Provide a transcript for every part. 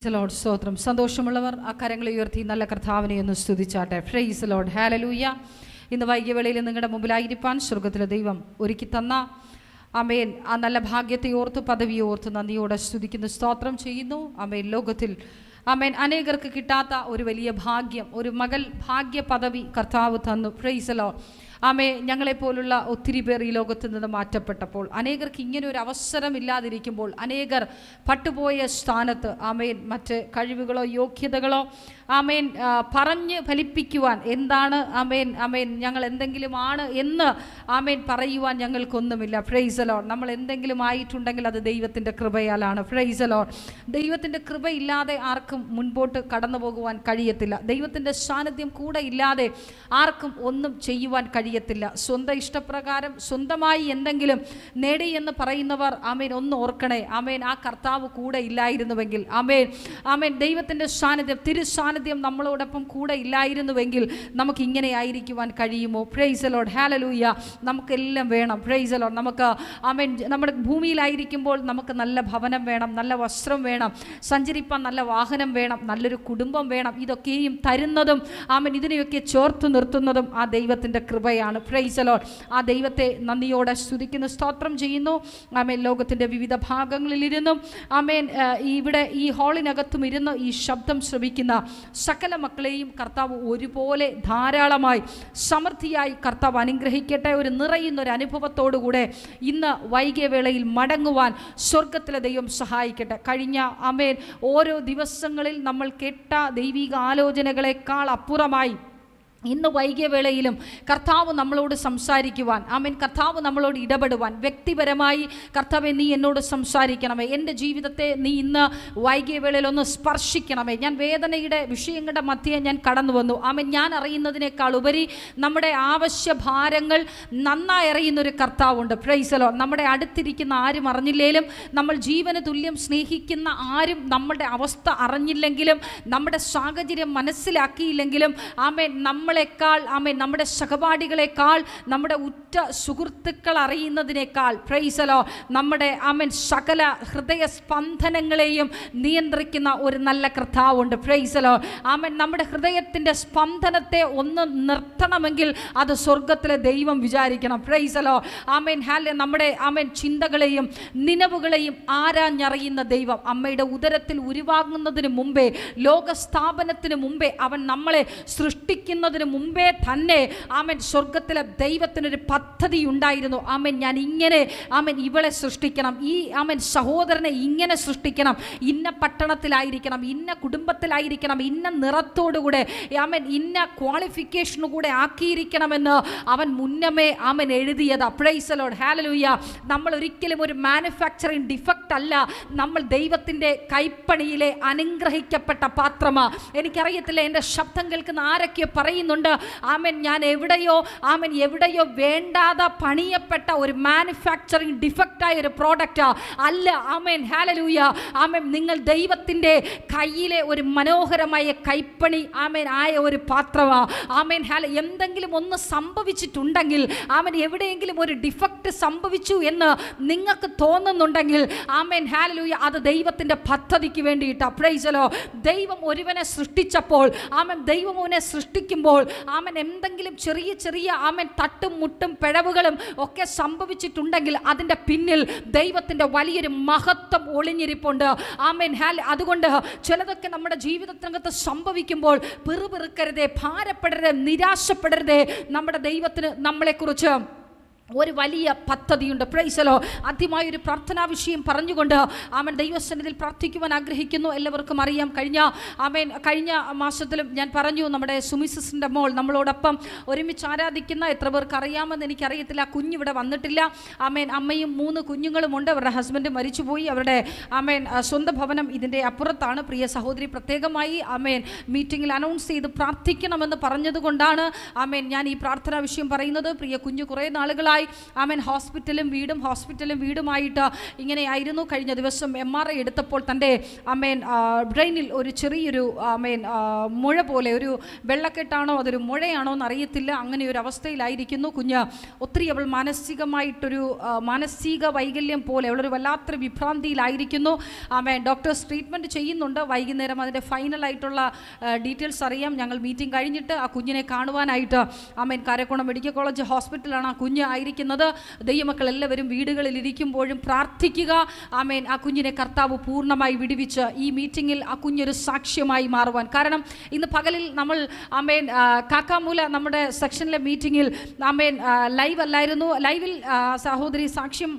Lord സ്തോത്രം. സന്തോഷമുള്ളവർ ആ കരങ്ങളെ ഉയർത്തി നല്ല കർത്താവിനെ ഒന്ന് സ്തുതിച്ചാട്ടെ. Price Lord, hallelujah. ഇന്ന് വൈകിയ വേളയിൽ നിങ്ങളുടെ മുമ്പിലായിരിക്കാൻ സ്വർഗത്തിലെ ദൈവം ഒരുക്കി തന്ന ആമേൻ ആ നല്ല ഭാഗ്യത്തെ ഓർത്ത് പദവിയെ ഓർത്ത് നന്ദിയോടെ സ്തുതിക്കുന്നു, സ്തോത്രം ചെയ്യുന്നു. ആമേൻ. ലോകത്തിൽ ആമേൻ അനേകർക്ക് കിട്ടാത്ത ഒരു വലിയ ഭാഗ്യം, ഒരു മകൾ ഭാഗ്യ പദവി കർത്താവ് തന്നു. Praise Lord. ആമേ, ഞങ്ങളെപ്പോലുള്ള ഒത്തിരി പേർ ഈ ലോകത്ത് നിന്ന് മാറ്റപ്പെട്ടപ്പോൾ, അനേകർക്ക് ഇങ്ങനെ ഒരു അവസരം ഇല്ലാതിരിക്കുമ്പോൾ, അനേകർ പട്ടുപോയ സ്ഥാനത്ത് ആമേൻ മറ്റ് കഴിവുകളോ യോഗ്യതകളോ ആമേൻ പറഞ്ഞ് ഫലിപ്പിക്കുവാൻ എന്താണ് ആമേൻ ആമേൻ ഞങ്ങൾ എന്തെങ്കിലും ആണ് എന്ന് ആമേൻ പറയുവാൻ ഞങ്ങൾക്കൊന്നുമില്ല. Praise Lord. നമ്മൾ എന്തെങ്കിലും ആയിട്ടുണ്ടെങ്കിൽ അത് ദൈവത്തിൻ്റെ കൃപയാലാണ്. Praise Lord. ദൈവത്തിൻ്റെ കൃപയില്ലാതെ ആർക്കും മുൻപോട്ട് കടന്നു പോകുവാൻ കഴിയത്തില്ല. ദൈവത്തിൻ്റെ സാന്നിധ്യം കൂടെ ഇല്ലാതെ ആർക്കും ഒന്നും ചെയ്യുവാൻ കഴിയത്തില്ല. സ്വന്തം ഇഷ്ടപ്രകാരം സ്വന്തമായി എന്തെങ്കിലും നേടി എന്ന് പറയുന്നവർ ആമേൻ ഒന്ന് ഓർക്കണേ, ആമേൻ ആ കർത്താവ് കൂടെ ഇല്ലായിരുന്നുവെങ്കിൽ, ആമേൻ ആമേൻ ദൈവത്തിൻ്റെ സാന്നിധ്യം തിരുസാന്നിധ്യം നമ്മളോടൊപ്പം കൂടെ ഇല്ലായിരുന്നുവെങ്കിൽ നമുക്ക് ഇങ്ങനെ ആയിരിക്കുവാൻ കഴിയുമോ? പ്രൈസ് ലോർഡ്, ഹല്ലേലൂയ. നമുക്കെല്ലാം വേണം. Praise Lord. നമുക്ക് ആമേൻ നമ്മുടെ ഭൂമിയിലായിരിക്കുമ്പോൾ നമുക്ക് നല്ല ഭവനം വേണം, നല്ല വസ്ത്രം വേണം, സഞ്ചരിപ്പാൻ നല്ല വാഹനം വേണം, നല്ലൊരു കുടുംബം വേണം. ഇതൊക്കെയും തരുന്നതും ആമേൻ ഇതിനെയൊക്കെ ചേർത്ത് നിർത്തുന്നതും ആ ദൈവത്തിൻ്റെ കൃപയാണ്. Praise Lord. ആ ദൈവത്തെ നന്ദിയോടെ സ്തുതിക്കുന്നു, സ്തോത്രം ചെയ്യുന്നു. ആമേൻ. ലോകത്തിൻ്റെ വിവിധ ഭാഗങ്ങളിലിരുന്നും ആമേൻ ഇവിടെ ഈ ഹാളിനകത്തും ഇരുന്ന് ഈ ശബ്ദം ശ്രവിക്കുന്ന സകല മക്കളെയും കർത്താവ് ഒരുപോലെ ധാരാളമായി സമൃദ്ധിയായി കർത്താവ് അനുഗ്രഹിക്കട്ടെ. ഒരു നിറയുന്നൊരു അനുഭവത്തോടുകൂടെ ഇന്ന് വൈകിയ വേളയിൽ മടങ്ങുവാൻ സ്വർഗത്തിലെ ദൈവം സഹായിക്കട്ടെ. കഴിഞ്ഞ ആമേൻ ഓരോ ദിവസങ്ങളിൽ നമ്മൾ കേട്ട ദൈവിക ആലോചനകളെക്കാൾ അപ്പുറമായി ഇന്ന് വൈകിയ വേളയിലും കർത്താവ് നമ്മളോട് സംസാരിക്കുവാൻ, ആമേൻ കർത്താവ് നമ്മളോട് ഇടപെടുവാൻ, വ്യക്തിപരമായി കർത്താവെ നീ എന്നോട് സംസാരിക്കണമേ, എൻ്റെ ജീവിതത്തെ നീ ഇന്ന് വൈകിയ വേളയിൽ ഒന്ന് സ്പർശിക്കണമേ. ഞാൻ വേദനയുടെ വിഷയങ്ങളുടെ മധ്യേ ഞാൻ കടന്നു വന്നു. ആമേൻ. ഞാൻ അറിയുന്നതിനേക്കാൾ ഉപരി നമ്മുടെ ആവശ്യഭാരങ്ങൾ നന്നായി അറിയുന്നൊരു കർത്താവുണ്ട്. Praise Lord. നമ്മുടെ അടുത്തിരിക്കുന്ന ആരും അറിഞ്ഞില്ലെങ്കിലും, നമ്മൾ ജീവന് തുല്യം സ്നേഹിക്കുന്ന ആരും നമ്മുടെ അവസ്ഥ അറിഞ്ഞില്ലെങ്കിലും, നമ്മുടെ സാഹചര്യം മനസ്സിലാക്കിയില്ലെങ്കിലും, ആമേൻ നമ്മളെക്കാൾ ആമേൻ നമ്മുടെ സഹപാഠികളെക്കാൾ നമ്മുടെ ഉറ്റ സുഹൃത്തുക്കൾ അറിയുന്നതിനേക്കാൾ പ്രൈസ് ലോർഡ് നമ്മുടെ ആമേൻ സകല ഹൃദയ സ്പന്ദനങ്ങളെയും നിയന്ത്രിക്കുന്ന ഒരു നല്ല കർത്താവുണ്ട്. Price Lord. ആമേൻ. നമ്മുടെ ഹൃദയത്തിൻ്റെ സ്പന്ദനത്തെ ഒന്ന് നിർത്തണമെങ്കിൽ അത് സ്വർഗത്തിലെ ദൈവം വിചാരിക്കണം. Praise Lord. ആമേൻ. നമ്മുടെ ആമേൻ ചിന്തകളെയും നിലവുകളെയും ആരാഞ്ഞറിയുന്ന ദൈവം, അമ്മയുടെ ഉദരത്തിൽ ഉരുവാകുന്നതിന് മുമ്പേ, ലോകസ്ഥാപനത്തിന് മുമ്പേ, അവൻ നമ്മളെ സൃഷ്ടിക്കുന്നതിന് മുമ്പേ തന്നെ ആമേൻ സ്വർഗത്തിലെ ദൈവത്തിനൊരു പദ്ധതി ഉണ്ടായിരുന്നു. ആമേൻ. ഞാൻ ഇങ്ങനെ ആമേൻ ഇവളെ സൃഷ്ടിക്കണം, ഈ ആമേൻ സഹോദരനെ ഇങ്ങനെ സൃഷ്ടിക്കണം, ഇന്ന പട്ടണത്തിലായിരിക്കണം, ഇന്ന കുടുംബത്തിലായിരിക്കണം, ഇന്ന നിറത്തോടുകൂടെ ആമേൻ ഇന്ന ക്വാളിഫിക്കേഷനു കൂടെ ആക്കിയിരിക്കണമെന്ന് അവൻ മുന്നമേ ആമേൻ എഴുതിയതാ. പ്രൈസ് ലോർഡ്, ഹല്ലേലൂയ. നമ്മൾ ഒരിക്കലും ഒരു മാനുഫാക്ചറിങ് ഡിഫക്റ്റ് അല്ല, നമ്മൾ ദൈവത്തിൻ്റെ കൈപ്പണിയിലെ അനുഗ്രഹിക്കപ്പെട്ട പാത്രമാണ്. എനിക്കറിയത്തില്ല എൻ്റെ ശബ്ദം കേൾക്കുന്ന ആരൊക്കെ പറയുന്നുണ്ട് ആമേൻ ഞാൻ എവിടെയോ വേണ്ടാതെ പണിയപ്പെട്ട ഒരു മാനുഫാക്ചറിങ് ഡിഫക്റ്റായ ഒരു പ്രോഡക്റ്റാ അല്ല. ആമേൻ. ഹല്ലേലൂയ. ആമേൻ. നിങ്ങൾ ദൈവത്തിൻ്റെ കയ്യിലെ ഒരു മനോഹരമായ കൈപ്പണി ആമേൻ ആയ ഒരു പാത്രമാ. ആമേൻ. എന്തെങ്കിലും ഒന്ന് സംഭവിച്ചിട്ടുണ്ടെങ്കിൽ, ആമേൻ എവിടെയെങ്കിലും ഒരു ഡിഫക്റ്റ് സംഭവിച്ചു എന്ന് നിങ്ങൾക്ക് തോന്നുന്നുണ്ടെങ്കിൽ, ആമേൻ ഹല്ലേലൂയ, അത് ദൈവത്തിൻ്റെ പദ്ധതിക്ക് വേണ്ടിയിട്ടാ. Praise Lord. ദൈവം ഒരുവനെ സൃഷ്ടിച്ചപ്പോൾ, ആമേൻ ദൈവം അവനെ സൃഷ്ടിക്കുമ്പോൾ ആമേൻ എന്തെങ്കിലും ചെറിയ ചെറിയ ആമേൻ തട്ടും മുട്ടും പിഴവുകളും ഒക്കെ സംഭവിച്ചിട്ടുണ്ടെങ്കിൽ അതിൻ്റെ പിന്നിൽ ദൈവത്തിൻ്റെ വലിയൊരു മഹത്വം ഒളിഞ്ഞിരിപ്പുണ്ട്. ആമേൻ. അതുകൊണ്ട് ചിലതൊക്കെ നമ്മുടെ ജീവിതത്തിനകത്ത് സംഭവിക്കുമ്പോൾ പിറുപിറുക്കരുതേ, ഭാരപ്പെടരുതേ, നിരാശപ്പെടരുതേ. നമ്മുടെ ദൈവത്തിന് നമ്മളെക്കുറിച്ച് ഒരു വലിയ പദ്ധതിയുണ്ട്. Praise Lord. ആദ്യമായൊരു പ്രാർത്ഥനാ വിഷയം പറഞ്ഞുകൊണ്ട് ആമേൻ ദൈവസന്നിധിയിൽ പ്രാർത്ഥിക്കുവാൻ ആഗ്രഹിക്കുന്നു. എല്ലാവർക്കും അറിയാം, കഴിഞ്ഞ മാസത്തിലും ഞാൻ പറഞ്ഞു, നമ്മുടെ സുമിസിൻ്റെ മോൾ നമ്മളോടൊപ്പം ഒരുമിച്ച് ആരാധിക്കുന്ന എത്ര പേർക്ക് അറിയാമെന്ന് എനിക്കറിയത്തില്ല. കുഞ്ഞിവിടെ വന്നിട്ടില്ല. ആമേൻ. അമ്മയും 3 കുഞ്ഞുങ്ങളുമുണ്ട്. അവരുടെ ഹസ്ബൻഡ് മരിച്ചുപോയി. അവരുടെ ആമേൻ സ്വന്തം ഭവനം ഇതിൻ്റെ അപ്പുറത്താണ്. പ്രിയ സഹോദരി പ്രത്യേകമായി ആമേൻ മീറ്റിങ്ങിൽ അനൗൺസ് ചെയ്ത് പ്രാർത്ഥിക്കണമെന്ന് പറഞ്ഞതുകൊണ്ടാണ് ആമേൻ ഞാൻ ഈ പ്രാർത്ഥനാ വിഷയം പറയുന്നത്. പ്രിയ കുഞ്ഞു കുറേ നാളുകളായി നാളുകളായി ആമേൻ ഹോസ്പിറ്റലും വീടുമായിട്ട് ഇങ്ങനെയായിരുന്നു. കഴിഞ്ഞ ദിവസം MRI എടുത്തപ്പോൾ തൻ്റെ ബ്രെയിനിൽ ഒരു ചെറിയൊരു മുഴ പോലെ, ഒരു വെള്ളക്കെട്ടാണോ അതൊരു മുഴയാണോ എന്നറിയത്തില്ല, അങ്ങനെ ഒരു അവസ്ഥയിലായിരിക്കുന്നു കുഞ്ഞ്. ഒത്തിരി അവൾ മാനസികമായിട്ടൊരു മാനസിക വൈകല്യം പോലെ അവളൊരു വല്ലാത്തൊരു വിഭ്രാന്തിയിലായിരിക്കുന്നു. ഡോക്ടേഴ്സ് ട്രീറ്റ്മെൻറ്റ് ചെയ്യുന്നുണ്ട്. വൈകുന്നേരം അതിൻ്റെ ഫൈനലായിട്ടുള്ള ഡീറ്റെയിൽസ് അറിയാം. ഞങ്ങൾ മീറ്റിംഗ് കഴിഞ്ഞിട്ട് ആ കുഞ്ഞിനെ കാണുവാനായിട്ട് കാരക്കോണം മെഡിക്കൽ കോളേജ് ഹോസ്പിറ്റലാണ് ആ കുഞ്ഞ് ആയിരിക്കുന്നത്. ദൈവമക്കൾ എല്ലാവരും വീടുകളിൽ ഇരിക്കുമ്പോഴും പ്രാർത്ഥിക്കുക. ആ കുഞ്ഞിനെ കർത്താവ് പൂർണ്ണമായി വിടുവിച്ച് ഈ മീറ്റിങ്ങിൽ ആ കുഞ്ഞൊരു സാക്ഷ്യമായി മാറുവാൻ. കാരണം ഇന്ന് പകലിൽ നമ്മൾ കാക്കാമൂല നമ്മുടെ സെക്ഷനിലെ മീറ്റിങ്ങിൽ ലൈവ് അല്ലായിരുന്നു. ലൈവിൽ സഹോദരി സാക്ഷ്യം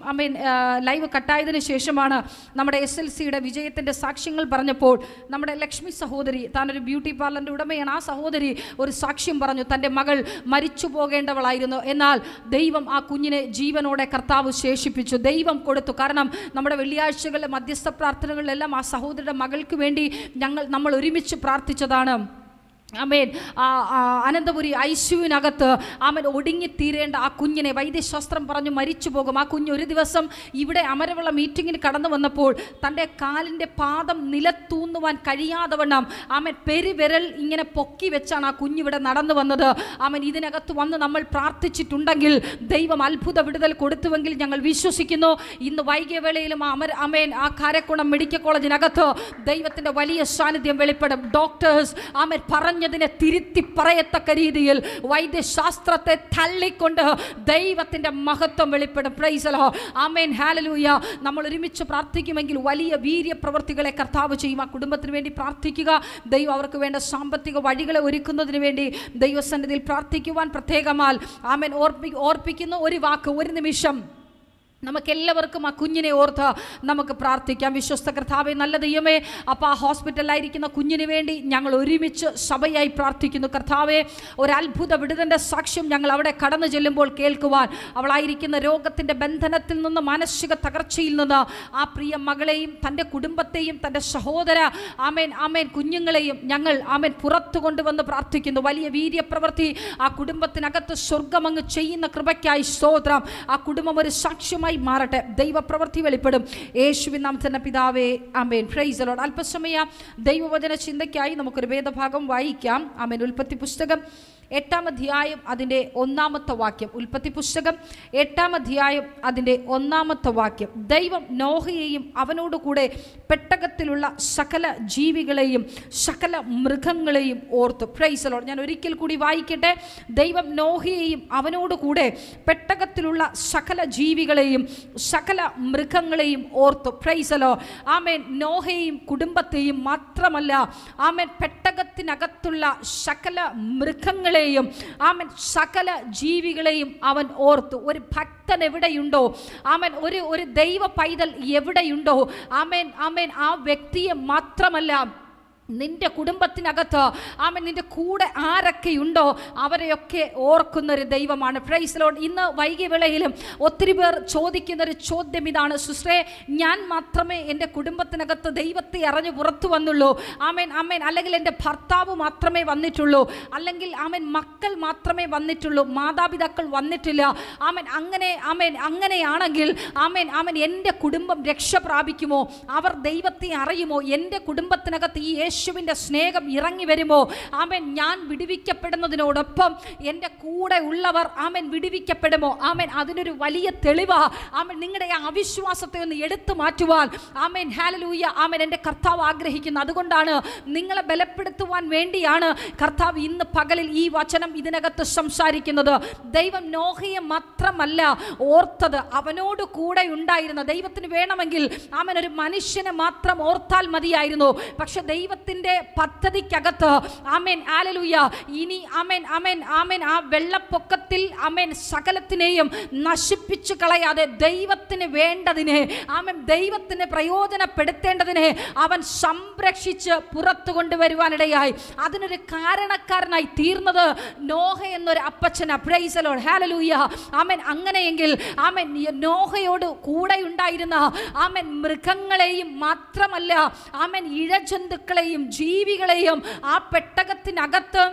ലൈവ് കട്ടായതിനു ശേഷമാണ് നമ്മുടെ SLCയുടെ വിജയത്തിൻ്റെ സാക്ഷ്യങ്ങൾ പറഞ്ഞപ്പോൾ നമ്മുടെ ലക്ഷ്മി സഹോദരി, താനൊരു ബ്യൂട്ടി പാർലറിൻ്റെ ഉടമയാണ്, ആ സഹോദരി ഒരു സാക്ഷ്യം പറഞ്ഞു. തൻ്റെ മകൾ മരിച്ചു പോകേണ്ടവളായിരുന്നു, എന്നാൽ ദൈവം ആ കുഞ്ഞിനെ ജീവനോടെ കർത്താവ് ശേഷിപ്പിച്ചു, ദൈവം കൊടുത്തു. കാരണം നമ്മുടെ വെള്ളിയാഴ്ചകളിലെ മധ്യസ്ഥ പ്രാർത്ഥനകളിലെല്ലാം ആ സഹോദരിയുടെ മകൾക്ക് വേണ്ടി നമ്മൾ ഒരുമിച്ച് പ്രാർത്ഥിച്ചതാണ്. അനന്തപുരി ICUവിനകത്ത് ഒടുങ്ങിത്തീരേണ്ട ആ കുഞ്ഞിനെ വൈദ്യശാസ്ത്രം പറഞ്ഞു മരിച്ചു പോകും. ആ കുഞ്ഞ് ഒരു ദിവസം ഇവിടെ അമരവിള മീറ്റിങ്ങിന് കടന്നു വന്നപ്പോൾ തൻ്റെ കാലിൻ്റെ പാദം നിലത്തൂന്നുവാൻ കഴിയാതെ വണ്ണം പെരുവിരൽ ഇങ്ങനെ പൊക്കി വെച്ചാണ് ആ കുഞ്ഞിവിടെ നടന്നു വന്നത്. ഇതിനകത്ത് വന്ന് നമ്മൾ പ്രാർത്ഥിച്ചിട്ടുണ്ടെങ്കിൽ ദൈവം അത്ഭുത വിടുതൽ കൊടുത്തുവെങ്കിൽ ഞങ്ങൾ വിശ്വസിക്കുന്നു. ഇന്ന് വൈകിയ വേളയിലും ആ കാരക്കുണം മെഡിക്കൽ കോളേജിനകത്ത് ദൈവത്തിൻ്റെ വലിയ സാന്നിധ്യം വെളിപ്പെടും. ഡോക്ടേഴ്സ് പറഞ്ഞതിനെ തിരുത്തി പറയത്തക്ക രീതിയിൽ വൈദ്യശാസ്ത്രത്തെ തള്ളിക്കൊണ്ട് ദൈവത്തിൻ്റെ മഹത്വം വെളിപ്പെടും. Praise the Lord. ആമേൻ. ഹല്ലേലൂയ. നമ്മൾ ഒരുമിച്ച് പ്രാർത്ഥിക്കുമെങ്കിൽ വലിയ വീര്യപ്രവർത്തികളെ കർത്താവ് ചെയ്യും. ആ കുടുംബത്തിന് വേണ്ടി പ്രാർത്ഥിക്കുക. ദൈവം അവർക്ക് വേണ്ട സാമ്പത്തിക വഴികളെ ഒരുക്കുന്നതിന് വേണ്ടി ദൈവസന്നിധിയിൽ പ്രാർത്ഥിക്കുവാൻ പ്രത്യേകമാൽ ഓർപ്പിക്കുന്നു. ഒരു വാക്ക്, ഒരു നിമിഷം നമുക്കെല്ലാവർക്കും ആ കുഞ്ഞിനെ ഓർത്ത് നമുക്ക് പ്രാർത്ഥിക്കാം. വിശ്വസ്ത കർത്താവേ, നല്ല ദൈവമേ, അപ്പോൾ ആ ഹോസ്പിറ്റലിലായിരിക്കുന്ന കുഞ്ഞിന് വേണ്ടി ഞങ്ങൾ ഒരുമിച്ച് സഭയായി പ്രാർത്ഥിക്കുന്നു. കർത്താവേ, ഒരു അത്ഭുത വിടുതലിൻ്റെ സാക്ഷ്യം ഞങ്ങൾ അവിടെ കടന്നു ചെല്ലുമ്പോൾ കേൾക്കുവാൻ, അവളായിരിക്കുന്ന രോഗത്തിൻ്റെ ബന്ധനത്തിൽ നിന്ന്, മാനസിക തകർച്ചയിൽ നിന്ന് ആ പ്രിയ മകളെയും തൻ്റെ കുടുംബത്തെയും തൻ്റെ സഹോദര കുഞ്ഞുങ്ങളെയും ഞങ്ങൾ പുറത്തു കൊണ്ടുവന്ന് പ്രാർത്ഥിക്കുന്നു. വലിയ വീര്യപ്രവൃത്തി ആ കുടുംബത്തിനകത്ത് സ്വർഗമങ്ങ് ചെയ്യുന്ന കൃപയ്ക്കായി സ്തോത്രം. ആ കുടുംബം ഒരു സാക്ഷ്യമായി മാറട്ടെ. ദൈവപ്രവൃത്തി വെളിപ്പെടും. യേശുവിൻ നാമത്തിൽ പിതാവേ, ആമേൻ. Praise the Lord. അല്പസമയ ദൈവവചന ചിന്തയ്ക്കായി നമുക്കൊരു വേദഭാഗം വായിക്കാം. ആമേൻ. ഉൽപ്പത്തി പുസ്തകം 8-ാം അധ്യായം അതിൻ്റെ 1-ാമത്തെ വാക്യം. ഉൽപ്പത്തി പുസ്തകം 8-ാം അധ്യായം അതിൻ്റെ 1-ാമത്തെ വാക്യം. ദൈവം നോഹയെയും അവനോടുകൂടെ പെട്ടകത്തിലുള്ള സകല ജീവികളെയും സകല മൃഗങ്ങളെയും ഓർത്തു. Praise the Lord. ഞാൻ ഒരിക്കൽ കൂടി വായിക്കട്ടെ. ദൈവം നോഹയെയും അവനോടുകൂടെ പെട്ടകത്തിലുള്ള സകല ജീവികളെയും സകല മൃഗങ്ങളെയും ഓർത്തു. Praise the Lord. ആമേൻ. നോഹയെയും കുടുംബത്തെയും മാത്രമല്ല, ആമേൻ, പെട്ടകത്തിനകത്തുള്ള സകല മൃഗങ്ങളെയും സകല ജീവികളെയും അവൻ ഓർത്തു. ഒരു ഭക്തൻ എവിടെയുണ്ടോ, ഒരു ദൈവ പൈതൽ എവിടെയുണ്ടോ, ആ വ്യക്തിയെ മാത്രമല്ല, നിന്റെ കുടുംബത്തിനകത്ത് നിന്റെ കൂടെ ആരൊക്കെയുണ്ടോ അവരെയൊക്കെ ഓർക്കുന്നൊരു ദൈവമാണ്. Praise the Lord. ഇന്ന് വൈകിയ വേളയിലും ഒത്തിരി പേർ ചോദിക്കുന്നൊരു ചോദ്യം ഇതാണ്: സിസ്റ്ററെ, ഞാൻ മാത്രമേ എൻ്റെ കുടുംബത്തിനകത്ത് ദൈവത്തെ അറിഞ്ഞ് പുറത്തു വന്നുള്ളൂ, അല്ലെങ്കിൽ എൻ്റെ ഭർത്താവ് മാത്രമേ വന്നിട്ടുള്ളൂ, അല്ലെങ്കിൽ മക്കൾ മാത്രമേ വന്നിട്ടുള്ളൂ, മാതാപിതാക്കൾ വന്നിട്ടില്ല. അങ്ങനെയാണെങ്കിൽ എൻ്റെ കുടുംബം രക്ഷ പ്രാപിക്കുമോ? അവർ ദൈവത്തെ അറിയുമോ? എൻ്റെ കുടുംബത്തിനകത്ത് ഈ യേശുവിൻ്റെ സ്നേഹം ഇറങ്ങി വരുമോ? ഞാൻ വിടുവിക്കപ്പെടുന്നതിനോടൊപ്പം എൻ്റെ കൂടെ ഉള്ളവർ വിടുവിക്കപ്പെടുമോ? അതിനൊരു വലിയ തെളിവാ. നിങ്ങളുടെ ആ അവിശ്വാസത്തെ ഒന്ന് എടുത്തു മാറ്റുവാൻ ഹല്ലേലൂയ എൻ്റെ കർത്താവ് ആഗ്രഹിക്കുന്നു. അതുകൊണ്ടാണ് നിങ്ങളെ ബലപ്പെടുത്തുവാൻ വേണ്ടിയാണ് കർത്താവ് ഇന്ന് പകലിൽ ഈ വചനം ഇതിനകത്ത് സംസാരിക്കുന്നത്. ദൈവം നോഹയെ മാത്രമല്ല ഓർത്തത്, അവനോട് കൂടെ ഉണ്ടായിരുന്ന. ദൈവത്തിന് വേണമെങ്കിൽ ഒരു മനുഷ്യനെ മാത്രം ഓർത്താൽ മതിയായിരുന്നു. പക്ഷെ ദൈവത്തിൻ്റെ പദ്ധതിക്കകത്ത് ഹല്ലേലൂയ ഇനി ആ വെള്ളപ്പൊക്കത്തിൽ സകലത്തിനെയും നശിപ്പിച്ചു കളയാതെ ദൈവത്തിന് വേണ്ടതിനെ ദൈവത്തിന് പ്രയോജനപ്പെടുത്തേണ്ടതിനെ അവൻ സംരക്ഷിച്ച് പുറത്തു കൊണ്ടുവരുവാനിടയായി. അതിനൊരു കാരണക്കാരനായി തീർന്നത് നോഹ എന്നൊരു അപ്പച്ചന. Praise the Lord. ഹല്ലേലൂയ. അങ്ങനെയെങ്കിൽ നോഹയോട് കൂടെ ഉണ്ടായിരുന്ന മൃഗങ്ങളെയും മാത്രമല്ല ഇഴജന്തുക്കളെയും ജീവികളെയും ആ പെട്ടകത്തിനകത്ത്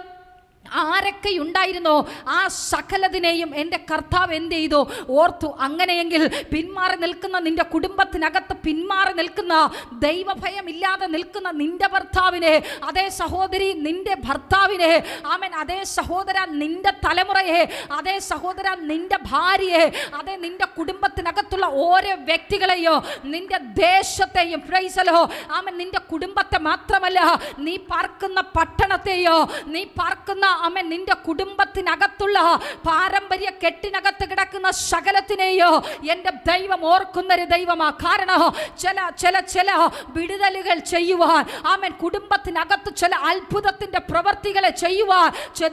ആരൊക്കെ ഉണ്ടായിരുന്നോ ആ സകലതിനെയും എൻ്റെ കർത്താവ് എന്ത് ചെയ്തു? ഓർത്തു. അങ്ങനെയെങ്കിൽ പിന്മാറി നിൽക്കുന്ന നിന്റെ കുടുംബത്തിനകത്ത് പിന്മാറി നിൽക്കുന്ന, ദൈവഭയം ഇല്ലാതെ നിൽക്കുന്ന നിന്റെ ഭർത്താവിനെ, അതേ സഹോദരി നിന്റെ ഭർത്താവിനെ, ആമേൻ, അതേ സഹോദര നിന്റെ തലമുറയെ, അതേ സഹോദര നിന്റെ ഭാര്യയെ, അതേ നിന്റെ കുടുംബത്തിനകത്തുള്ള ഓരോ വ്യക്തികളെയോ നിന്റെ ദേശത്തെയും, പ്രൈസ് ദി ലോർഡ്, ആമേൻ, നിന്റെ കുടുംബത്തെ മാത്രമല്ല, നീ പാർക്കുന്ന പട്ടണത്തെയോ, നീ പാർക്കുന്ന ആമേൻ നിന്റെ കുടുംബത്തിനകത്തുള്ള പാരമ്പര്യ കെട്ടിനകത്ത് കിടക്കുന്ന സകലത്തിനെയോ എൻ്റെ ദൈവം ഓർക്കുന്നൊരു ദൈവമാ. കാരണം ചില വിടുതലുകൾ ചെയ്യുവാൻ, ആമേൻ, കുടുംബത്തിനകത്ത് ചില അത്ഭുതത്തിന്റെ പ്രവർത്തികളെ ചെയ്യുവാൻ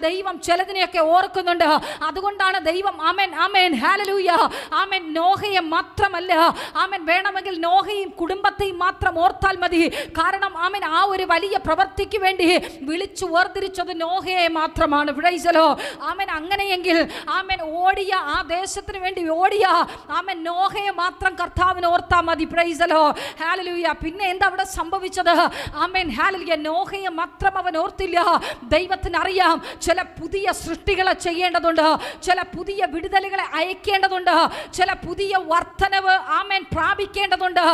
ദൈവം ചിലതിനെയൊക്കെ ഓർക്കുന്നുണ്ട്. അതുകൊണ്ടാണ് ദൈവം ആമേൻ ആമേൻ ഹല്ലേലൂയ ആമേൻ നോഹയെ മാത്രമല്ല, ആമേൻ, വേണമെങ്കിൽ നോഹയും കുടുംബത്തെയും മാത്രം ഓർത്താൽ മതി. കാരണം ആമേൻ ആ ഒരു വലിയ പ്രവൃത്തിക്ക് വേണ്ടി വിളിച്ചു വേർതിരിച്ചത് നോഹയെ മാത്രമാണ്. പ്രൈസ് ദി ലോർഡ്, ആമേൻ. അങ്ങനെയെങ്കിൽ ആമേൻ ഓടിയ ആ ദേശത്തിന് വേണ്ടി ഓടിയ ആമേൻ നോഹയെ മാത്രം കർത്താവിനെ ഓർത്താൽ മതി. Price the Lord, hallelujah. പിന്നെ എന്താ അവിടെ സംഭവിച്ചത്? Amen hallelujah. നോഹയെ മാത്രം അവൻ ഓർത്തില്ല. ദൈവത്തിന് അറിയാം ചില പുതിയ സൃഷ്ടികളെ ചെയ്യേണ്ടതുണ്ട്, ചില പുതിയ വിടുതലുകളെ അയക്കേണ്ടതുണ്ട്, ചില പുതിയ വർധനവ് ആമേൻ പ്രാപിക്കേണ്ടതുണ്ട്.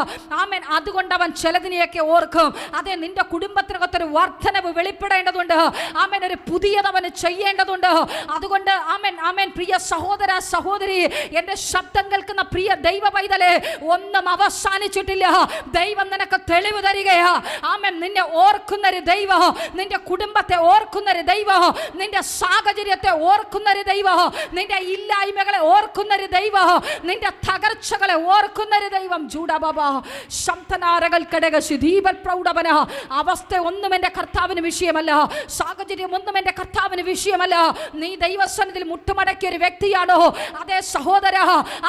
ആമേൻ, അതുകൊണ്ട് അവൻ ചിലതിനെയൊക്കെ ഓർക്കും. അതെ, നിന്റെ കുടുംബത്തിനകത്തൊരു വർധനവ് വെളിപ്പെടേണ്ടതുണ്ട്. ആമേൻ, ഒരു പുതിയത് അവന് ചെയ്യേണ്ടതുണ്ട്. അതുകൊണ്ട് ആമേൻ ആമേൻ പ്രിയ സഹോദര സഹോദരി, എൻ്റെ ശബ്ദം കേൾക്കുന്ന പ്രിയ ദൈവ പൈതലേ, ഒന്നും അവസാനിച്ചിട്ടില്ല. ദൈവം നിനക്ക് തെളിവ് തരികയാ. ആമേൻ, നിന്നെ ഓർക്കുന്നൊരു ദൈവം, നിന്റെ കുടുംബത്തെ ഓർക്കുന്നൊരു ദൈവം, നിന്റെ സാഹചര്യത്തെ ഓർക്കുന്നൊരു ദൈവം, നിന്റെ ഇല്ലായ്മകളെ ഓർക്കുന്നൊരു ദൈവം, നിന്റെ തകർച്ചകളെ ഓർക്കുന്നൊരു ദൈവം. ജൂഡബബ ശംതനാരകൾ കടകശി ദീപൽ പ്രൗഢവന. അവസ്ഥ ഒന്നും എൻ്റെ കർത്താവിന് വിഷയമല്ല, സാഹചര്യം ഒന്നും എൻ്റെ കർത്താവിന് വിഷയമല്ല. നീ ദൈവസന്നിധിയിൽ മുട്ടുമടക്കിയ ഒരു വ്യക്തിയാണോ? അതേ സഹോദര,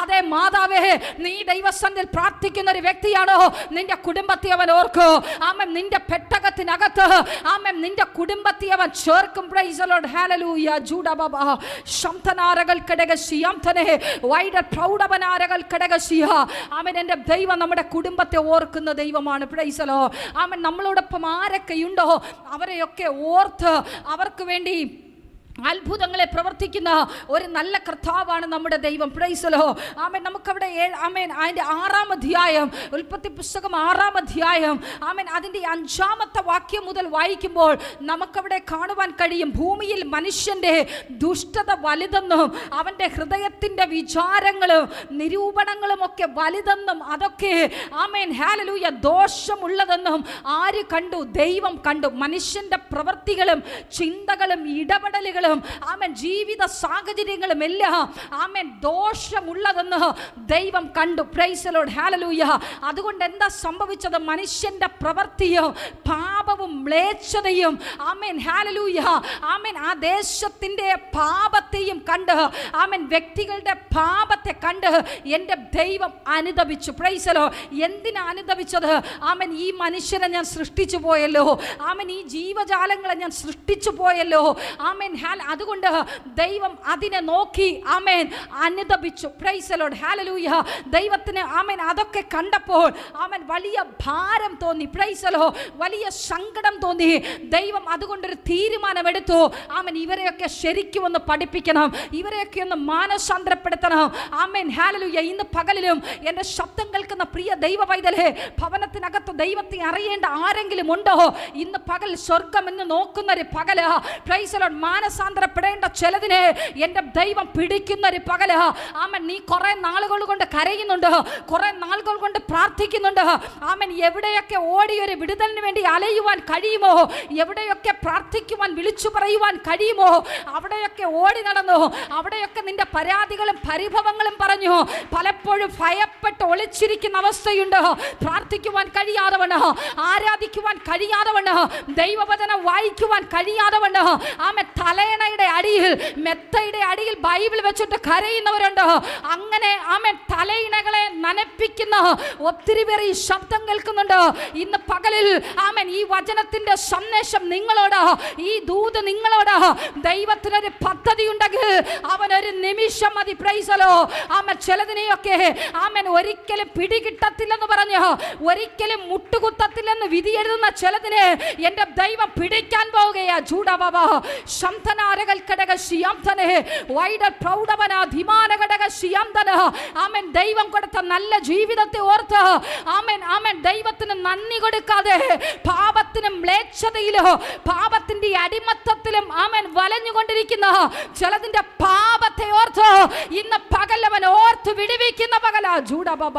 അതേ മാതാവേ, നീ ദൈവസന്നിധിയിൽ പ്രാർത്ഥിക്കുന്ന ഒരു വ്യക്തിയാണോ? നിന്റെ കുടുംബത്തെ അവൻ ഓർക്കും. ആമേൻ, നിന്റെ പെട്ടകത്തിനകത്ത് ആമേൻ നിന്റെ കുടുംബത്തെ അവൻ ചേർക്കും. പ്രൈസ് ദി ലോർഡ്, ഹല്ലേലൂയ. ജൂഡബബ ശംതനാരകൾ കടകശിയാംതനെ വൈഡർ പ്രൗഢവനാരകൾ കടകശിയ. ആമേൻ, എൻ്റെ ദൈവം നമ്മുടെ കുടുംബത്തെ ഓർക്കുന്ന ദൈവമാണ്. പ്രൈസ് ദി ലോർഡ്, ആമേൻ. നമ്മളോടൊപ്പം ആരൊക്കെയുണ്ടോ അവരെയൊക്കെ ഓർത്ത് അവർക്ക് വേണ്ടി അത്ഭുതങ്ങളെ പ്രവർത്തിക്കുന്ന ഒരു നല്ല കർത്താവാണ് നമ്മുടെ ദൈവം. പ്രൈസ് ദി ലോർഡ്, ആമേൻ. നമുക്കവിടെ ആമേൻ അതിൻ്റെ 6-ാം അധ്യായം, ഉൽപ്പത്തി പുസ്തകം 6-ാം അധ്യായം, ആമേൻ, അതിൻ്റെ 5-ാമത്തെ വാക്യം മുതൽ വായിക്കുമ്പോൾ നമുക്കവിടെ കാണുവാൻ കഴിയും, ഭൂമിയിൽ മനുഷ്യൻ്റെ ദുഷ്ടത വലുതെന്നും അവൻ്റെ ഹൃദയത്തിൻ്റെ വിചാരങ്ങളും നിരൂപണങ്ങളും ഒക്കെ വലുതെന്നും അതൊക്കെ ആമേൻ ഹല്ലേലൂയ ദോഷമുള്ളതെന്നും ആര് കണ്ടു? ദൈവം കണ്ടു. മനുഷ്യൻ്റെ പ്രവൃത്തികളും ചിന്തകളും ഇടപെടലുകളും ആമേൻ ജീവിത സാഹചര്യങ്ങളും എല്ലാം ആമേൻ ദോഷമുള്ളതെന്ന് ദൈവം കണ്ടു. Praise the Lord, hallelujah. അതുകൊണ്ട് എന്താ സംഭവിച്ചത്? മനുഷ്യന്റെ പ്രവൃത്തിയും പാപവും മ്ലേച്ഛതയും ആമേൻ ഹല്ലേലൂയ ആമേൻ ആ ദേശത്തിന്റെ പാപത്തെയും കണ്ട്, ആമേൻ വ്യക്തികളുടെ പാപത്തെ കണ്ട് എൻ്റെ ദൈവം അനുതപിച്ചു. Praise the Lord. എന്തിനാ അനുതപിച്ചത്? ആമേൻ, ഈ മനുഷ്യനെ ഞാൻ സൃഷ്ടിച്ചു പോയല്ലോ, ആമേൻ ഈ ജീവജാലങ്ങളെ ഞാൻ സൃഷ്ടിച്ചു പോയല്ലോ, ആമേൻ. അതുകൊണ്ട് ദൈവം അതിനെ നോക്കി ആമേൻ അനുതപിച്ചു. പ്രൈസ് ദി ലോർഡ്, ഹല്ലേലൂയ. ദൈവത്തിന് ആമേൻ അതൊക്കെ കണ്ടപ്പോൾ ആമേൻ വലിയ ഭാരം തോന്നി. പ്രൈസ് ദി ലോർഡ്, വലിയ സങ്കടം തോന്നി. ദൈവം അതുകൊണ്ടൊരു തീരുമാനമെടുത്തു. ആമേൻ, ഇവരെയൊക്കെ ശരിക്കും ഒന്ന് പഠിപ്പിക്കണം, ഇവരെയൊക്കെ ഒന്ന് മാനസാന്തരപ്പെടുത്തണം. Amen hallelujah. ഇന്ന് പകലിലും എൻ്റെ ശബ്ദം കേൾക്കുന്ന പ്രിയ ദൈവ പൈതലേ, ഭവനത്തിനകത്ത് ദൈവത്തെ അറിയേണ്ട ആരെങ്കിലും ഉണ്ടോ? ഇന്ന് പകൽ സ്വർഗം എന്ന് നോക്കുന്നൊരു പകല്. പ്രൈസ് ദി ലോർഡ്, മാനസാന്തരപ്പെടേണ്ട ചിലതിനെ എൻ്റെ ദൈവം പിടിക്കുന്ന ഒരു പകല്. ആമേൻ, നീ കുറെ നാളുകൾ കൊണ്ട് കരയുന്നുണ്ട്, കുറെ നാളുകൾ കൊണ്ട് പ്രാർത്ഥിക്കുന്നുണ്ട്. ആമേൻ, എവിടെയൊക്കെ ഓടി ഒരു വിടുതലിന് വേണ്ടി അലയുവാൻ കഴിയുമോ, എവിടെയൊക്കെ പ്രാർത്ഥിക്കുവാൻ വിളിച്ചു പറയുവാൻ കഴിയുമോ, അവിടെയൊക്കെ ഓടി നടന്നു, അവിടെയൊക്കെ നിന്റെ പരാതികളും പരിഭവങ്ങളും പറഞ്ഞു. പലപ്പോഴും ഭയപ്പെട്ട് ഒളിച്ചിരിക്കുന്ന അവസ്ഥയുണ്ട്. പ്രാർത്ഥിക്കുവാൻ കഴിയാതവണ്ണം, ആരാധിക്കുവാൻ കഴിയാതവണ്ണം, ദൈവവചനം വായിക്കുവാൻ കഴിയാതവണ്ണം, ആമേൻ തലയണയുടെ അടിയിൽ മെത്തയുടെ അടിയിൽ ബൈബിൾ വെച്ചിട്ട് കരയുന്നവരുണ്ട്. അങ്ങനെ ആമേൻ തലയിണകളെ നനപ്പിക്കുന്ന ഒത്തിരി പേർ ഈ ശബ്ദം കേൾക്കുന്നുണ്ട്. ഇന്ന് പകലിൽ ആമേൻ ഈ വചന വചനത്തിന്റെ സന്ദേശം നിങ്ങളോട്, ഈ ദൂത് നിങ്ങളോട്, ദൈവത്തിനൊരു പദ്ധതി ഉണ്ടെങ്കിൽ അവനൊരു നിമിഷം മതി. പ്രൈസലോ ആമൻ. ചിലതിനെയൊക്കെ ആമൻ ഒരിക്കലും പിടികിട്ടത്തില്ലെന്ന് പറഞ്ഞ്, ഒരിക്കലും മുട്ടുകുത്തത്തില്ലെന്ന് വിധി എഴുതുന്ന ചിലതിനെ എന്റെ ദൈവം പിടിക്കാൻ പോവുകയാ. ജൂഡബബ ശംതനാരകൽ കടക ശിയാംതനെ വൈഡ പ്രൗഢവന ധിമാനകടക ശിയാംതന. ആമൻ. ദൈവം കൊടുത്ത നല്ല ജീവിതത്തെ ഓർത്ത് ആമൻ ആമൻ ദൈവത്തിന് നന്ദി കൊടുക്കാതെ പാപത്തിനും മ്ലേച്ഛതയിലോ പാപത്തിന്റെ അടിമത്തത്തിലും ആമൻ വലഞ്ഞുകൊണ്ടിരിക്കുന്ന ചിലതിന്റെ പാപത്തെ ഓർത്ത് ഇന്ന് പകൽ അവൻ ഓർത്ത് വിടുവിക്കുന്ന പകലാ. ജൂഡബബ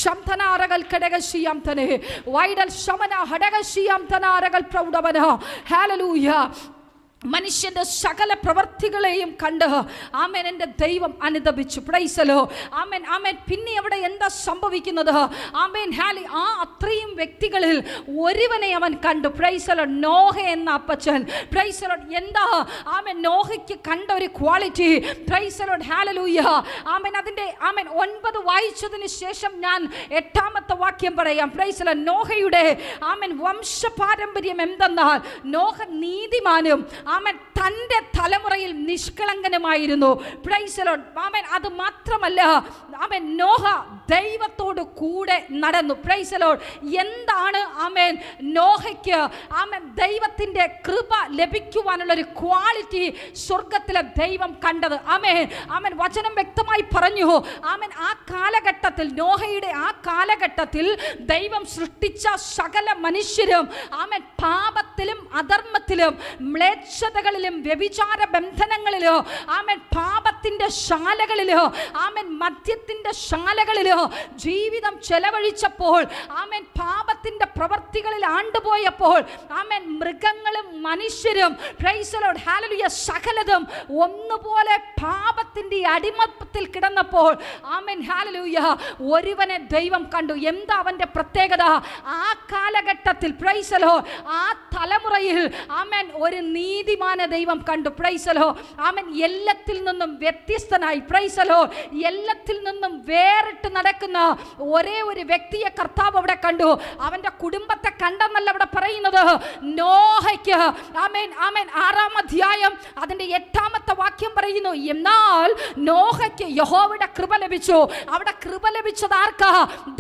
ശംതനാരകൽ കടകശിയാംതനെ വൈഡൽ ശമന ഹടകശിയാംതനാരകൽ പ്രൗഢവന. ഹല്ലേലൂയ. മനുഷ്യന്റെ സകല പ്രവർത്തികളെയും കണ്ട് ആമേൻ എൻ്റെ ദൈവം അനുദപിച്ചു. പ്രൈസലോ ആമേൻ ആമേൻ. പിന്നെ അവിടെ എന്താ സംഭവിക്കുന്നത്? ആമേൻ ഹാലി. ആ അത്രയും വ്യക്തികളിൽ ഒരുവനെ അവൻ കണ്ടു. പ്രൈസലോ നോഹ എന്ന അപ്പച്ചൻ. പ്രൈസലോ എന്താ ആമേൻ നോഹയ്ക്ക് കണ്ട ഒരു ക്വാളിറ്റി. പ്രൈസലോ ഹല്ലേലൂയ. ആമേൻ. അതിൻ്റെ ആമേൻ 9 വായിച്ചതിന് ശേഷം ഞാൻ 8ാമത്തെ വാക്യം പറയാം. പ്രൈസലോ നോഹയുടെ ആമേൻ വംശപാരമ്പര്യം എന്തെന്നാൽ നോഹ നീതിമാനും ആമേൻ തൻ്റെ തലമുറയിൽ നിഷ്കളങ്കനുമായിരുന്നു. Praise the Lord. ആമേൻ. അത് മാത്രമല്ല ആമേൻ നോഹ ദൈവത്തോട് കൂടെ നടന്നു. Praise the Lord. എന്താണ് ആമേൻ നോഹയ്ക്ക് ആമേൻ ദൈവത്തിൻ്റെ കൃപ ലഭിക്കുവാനുള്ള ഒരു ക്വാളിറ്റി സ്വർഗത്തിലെ ദൈവം കണ്ടത്? ആമേൻ ആമേൻ. വചനം വ്യക്തമായി പറഞ്ഞു. ആമേൻ. ആ കാലഘട്ടത്തിൽ നോഹയുടെ ആ കാലഘട്ടത്തിൽ ദൈവം സൃഷ്ടിച്ച സകല മനുഷ്യരും ആമേൻ പാപത്തിലും അധർമ്മത്തിലും മ്ലേച്ഛതകളിലും വ്യഭിചാര ബന്ധനങ്ങളിലോ ആമേൻ പാപത്തിന്റെ ശാലകളിലോ ആമേൻ മദ്യത്തിന്റെ ശാലകളിലോ ജീവിതം ചെലവഴിച്ചപ്പോൾ ആമേൻ പാപത്തിന്റെ പ്രവർത്തികളിൽ ആണ്ടുപോയപ്പോൾ ആമേൻ മൃഗങ്ങളും മനുഷ്യരും പ്രൈസ് ദി ലോർഡ് ഹല്ലേലൂയ സകലതും ഒന്നുപോലെ പാപത്തിന്റെ അടിമത്തത്തിൽ കിടന്നപ്പോൾ ആമേൻ ഹല്ലേലൂയ ഒരുവനെ ദൈവം കണ്ടു. എന്താ അവന്റെ പ്രത്യേകത? ആ കാലഘട്ടത്തിൽ പ്രൈസ് ദി ലോർഡ് ആ തലമുറയിൽ ആമേൻ ഒരു നീതിമാനെ ദൈവം കണ്ടു. പ്രൈസ് ദി ലോർഡ് ആമേൻ. എല്ലാത്തിൽ നിന്നും വ്യത്യസ്തനായി പ്രൈസ് ദി ലോർഡ് എല്ലാത്തിൽ നിന്നും വേറിട്ട് നടക്കുന്ന ഒരേ ഒരു വ്യക്തിയെ കർത്താവ് അവിടെ കണ്ടു. അവന്റെ കുടുംബത്തെ കണ്ടെന്നല്ല അവിടെ പറയുന്നത്. നോഹയ്ക്ക് ആമേൻ ആമേൻ 6-ാം അധ്യായം അതിന്റെ 8ാമത്തെ വാക്യം പറയുന്നു, എന്നാൽ നോഹയ്ക്ക് യഹോവയുടെ കൃപ ലഭിച്ചു. അവിടെ കൃപ ലഭിച്ചത് ആർക്കാ?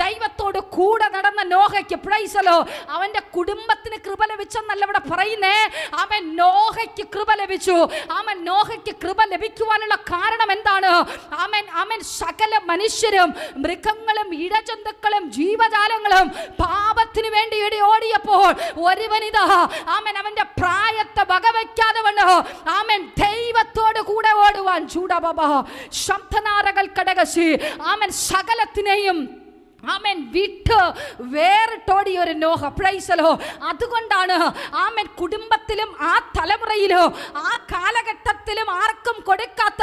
ദൈവത്തോട് കൂടെ നടന്ന നോഹയ്ക്ക്. Price the Lord. അവന്റെ കുടുംബത്തിന് കൃപ ലഭിച്ചെന്നല്ല ഇവിടെ പറയുന്നേ. ആമേൻ നോഹയ്ക്ക് കൃപ ലഭിച്ചു. ആമേൻ നോഹയ്ക്ക് കൃപ ലഭിക്കുവാനുള്ള കാരണം എന്താണ്? ആമേൻ ആമേൻ സകല മനുഷ്യരും മൃഗങ്ങളും ഇഴജന്തുക്കളും ജീവജാലങ്ങളും പാപത്തിന് വേണ്ടി ഓടിയപ്പോൾ ഒരുവനിതാ ആമേൻ അവന്റെ പ്രായത്തെ വകവയ്ക്കാതെ വണ്ണ് ആമേൻ ദൈവത്തോട് കൂടെ ഓടുവാൻ ചൂടബബ ശബ്ദനാരകൾ കടകശി ആമേൻ സകലത്തിനെയും ആമേൻ വിട്ട് വേറിട്ടോടിയ ഒരു നോഹ. Price the Lord. അതുകൊണ്ടാണ് ആമേൻ കുടുംബത്തിലും ആ തലമുറയിലും ആ കാലഘട്ടത്തിലും ആർക്കും കൊടുക്കാത്ത